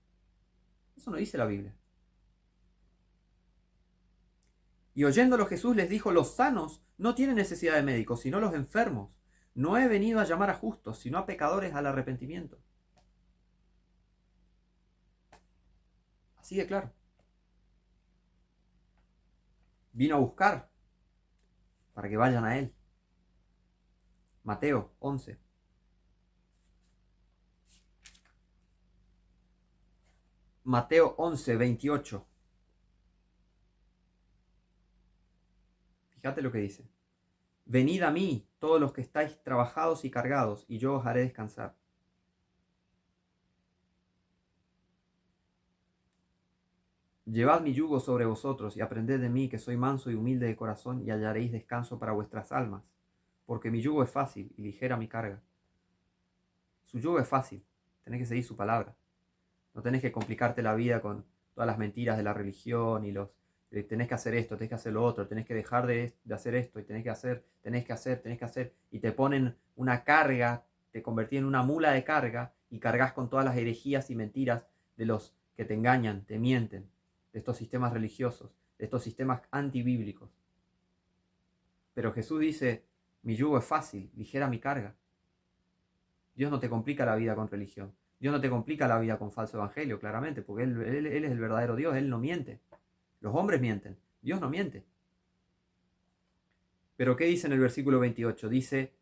Eso no dice la Biblia. Y oyéndolo Jesús les dijo, los sanos no tienen necesidad de médicos, sino los enfermos. No he venido a llamar a justos, sino a pecadores al arrepentimiento. Así de claro. Vino a buscar para que vayan a Él. Mateo 11. Mateo 11, 28. Fíjate lo que dice. Venid a mí, todos los que estáis trabajados y cargados, y yo os haré descansar. Llevad mi yugo sobre vosotros y aprended de mí, que soy manso y humilde de corazón, y hallaréis descanso para vuestras almas, porque mi yugo es fácil y ligera mi carga. Su yugo es fácil, tenés que seguir su palabra. No tenés que complicarte la vida con todas las mentiras de la religión y tenés que hacer esto, tenés que hacer lo otro, tenés que dejar de hacer esto y tenés que hacer, y te ponen una carga, te convertís en una mula de carga y cargas con todas las herejías y mentiras de los que te engañan, te mienten, de estos sistemas religiosos, de estos sistemas antibíblicos. Pero Jesús dice, mi yugo es fácil, ligera mi carga. Dios no te complica la vida con religión. Dios no te complica la vida con falso evangelio, claramente, porque Él es el verdadero Dios, Él no miente. Los hombres mienten, Dios no miente. Pero ¿qué dice en el versículo 28? Dice,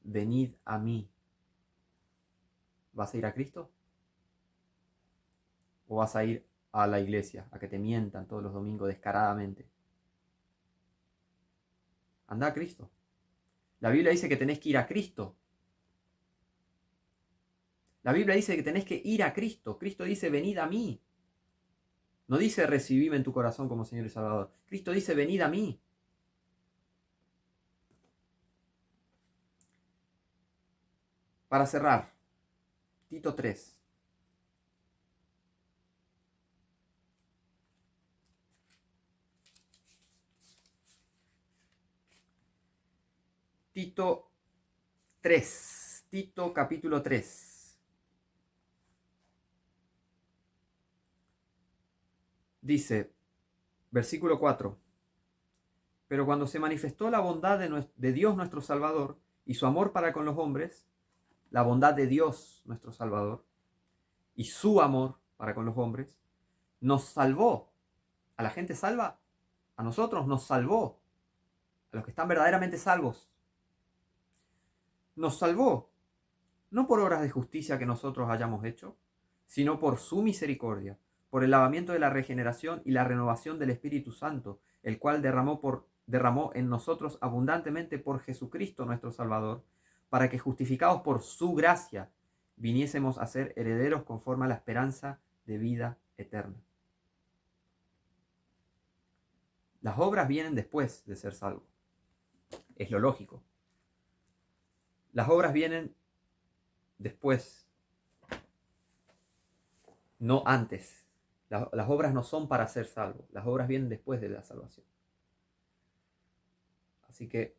venid a mí. ¿Vas a ir a Cristo? ¿O vas a ir a la iglesia, a que te mientan todos los domingos descaradamente? Anda a Cristo. La Biblia dice que tenés que ir a Cristo. La Biblia dice que tenés que ir a Cristo. Cristo dice, venid a mí. No dice, recibime en tu corazón como Señor y Salvador. Cristo dice, venid a mí. Para cerrar, Tito 3. Tito 3. Tito capítulo 3. Dice, versículo 4. Pero cuando se manifestó la bondad de Dios nuestro Salvador y su amor para con los hombres, la bondad de Dios nuestro Salvador y su amor para con los hombres, nos salvó. A la gente salva, a nosotros nos salvó, a los que están verdaderamente salvos. Nos salvó, no por obras de justicia que nosotros hayamos hecho, sino por su misericordia, por el lavamiento de la regeneración y la renovación del Espíritu Santo, el cual derramó en nosotros abundantemente por Jesucristo nuestro Salvador, para que justificados por su gracia viniésemos a ser herederos conforme a la esperanza de vida eterna. Las obras vienen después de ser salvo. Es lo lógico. Las obras vienen después, no antes. Las obras no son para ser salvo. Las obras vienen después de la salvación. Así que,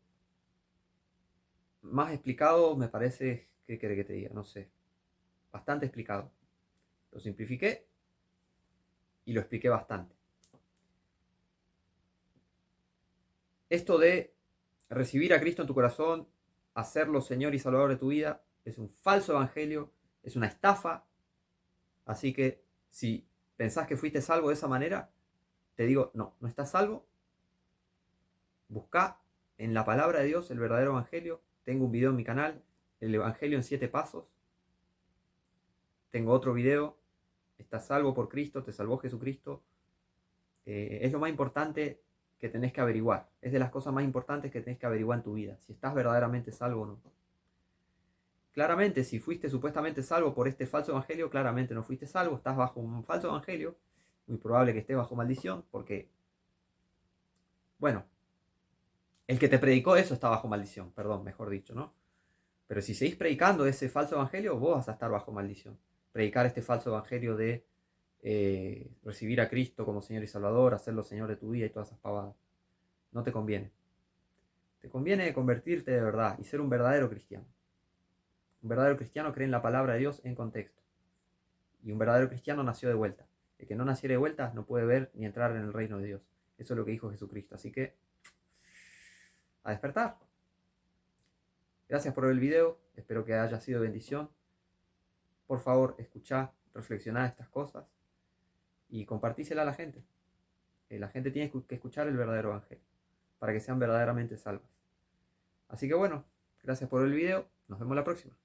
más explicado me parece, ¿qué quiere que te diga? No sé. Bastante explicado. Lo simplifiqué y lo expliqué bastante. Esto de recibir a Cristo en tu corazón, hacerlo Señor y Salvador de tu vida, es un falso evangelio, es una estafa. Así que si pensás que fuiste salvo de esa manera, te digo, no, no estás salvo. Buscá en la palabra de Dios el verdadero evangelio. Tengo un video en mi canal, el evangelio en 7 pasos. Tengo otro video, estás salvo por Cristo, te salvó Jesucristo. Es lo más importante que tenés que averiguar. Es de las cosas más importantes que tenés que averiguar en tu vida, si estás verdaderamente salvo o no. Claramente, si fuiste supuestamente salvo por este falso evangelio, claramente no fuiste salvo, estás bajo un falso evangelio, muy probable que estés bajo maldición, porque, bueno, el que te predicó eso está bajo maldición, perdón, mejor dicho, ¿no? Pero si seguís predicando ese falso evangelio, vos vas a estar bajo maldición. Predicar este falso evangelio de recibir a Cristo como Señor y Salvador, hacerlo Señor de tu vida y todas esas pavadas. No te conviene. Te conviene convertirte de verdad y ser un verdadero cristiano. Un verdadero cristiano cree en la palabra de Dios en contexto. Y un verdadero cristiano nació de vuelta. El que no naciera de vuelta no puede ver ni entrar en el reino de Dios. Eso es lo que dijo Jesucristo. Así que, a despertar. Gracias por ver el video. Espero que haya sido de bendición. Por favor, escuchá, reflexioná estas cosas y compartísela a la gente. La gente tiene que escuchar el verdadero evangelio para que sean verdaderamente salvas. Así que bueno, gracias por el video. Nos vemos la próxima.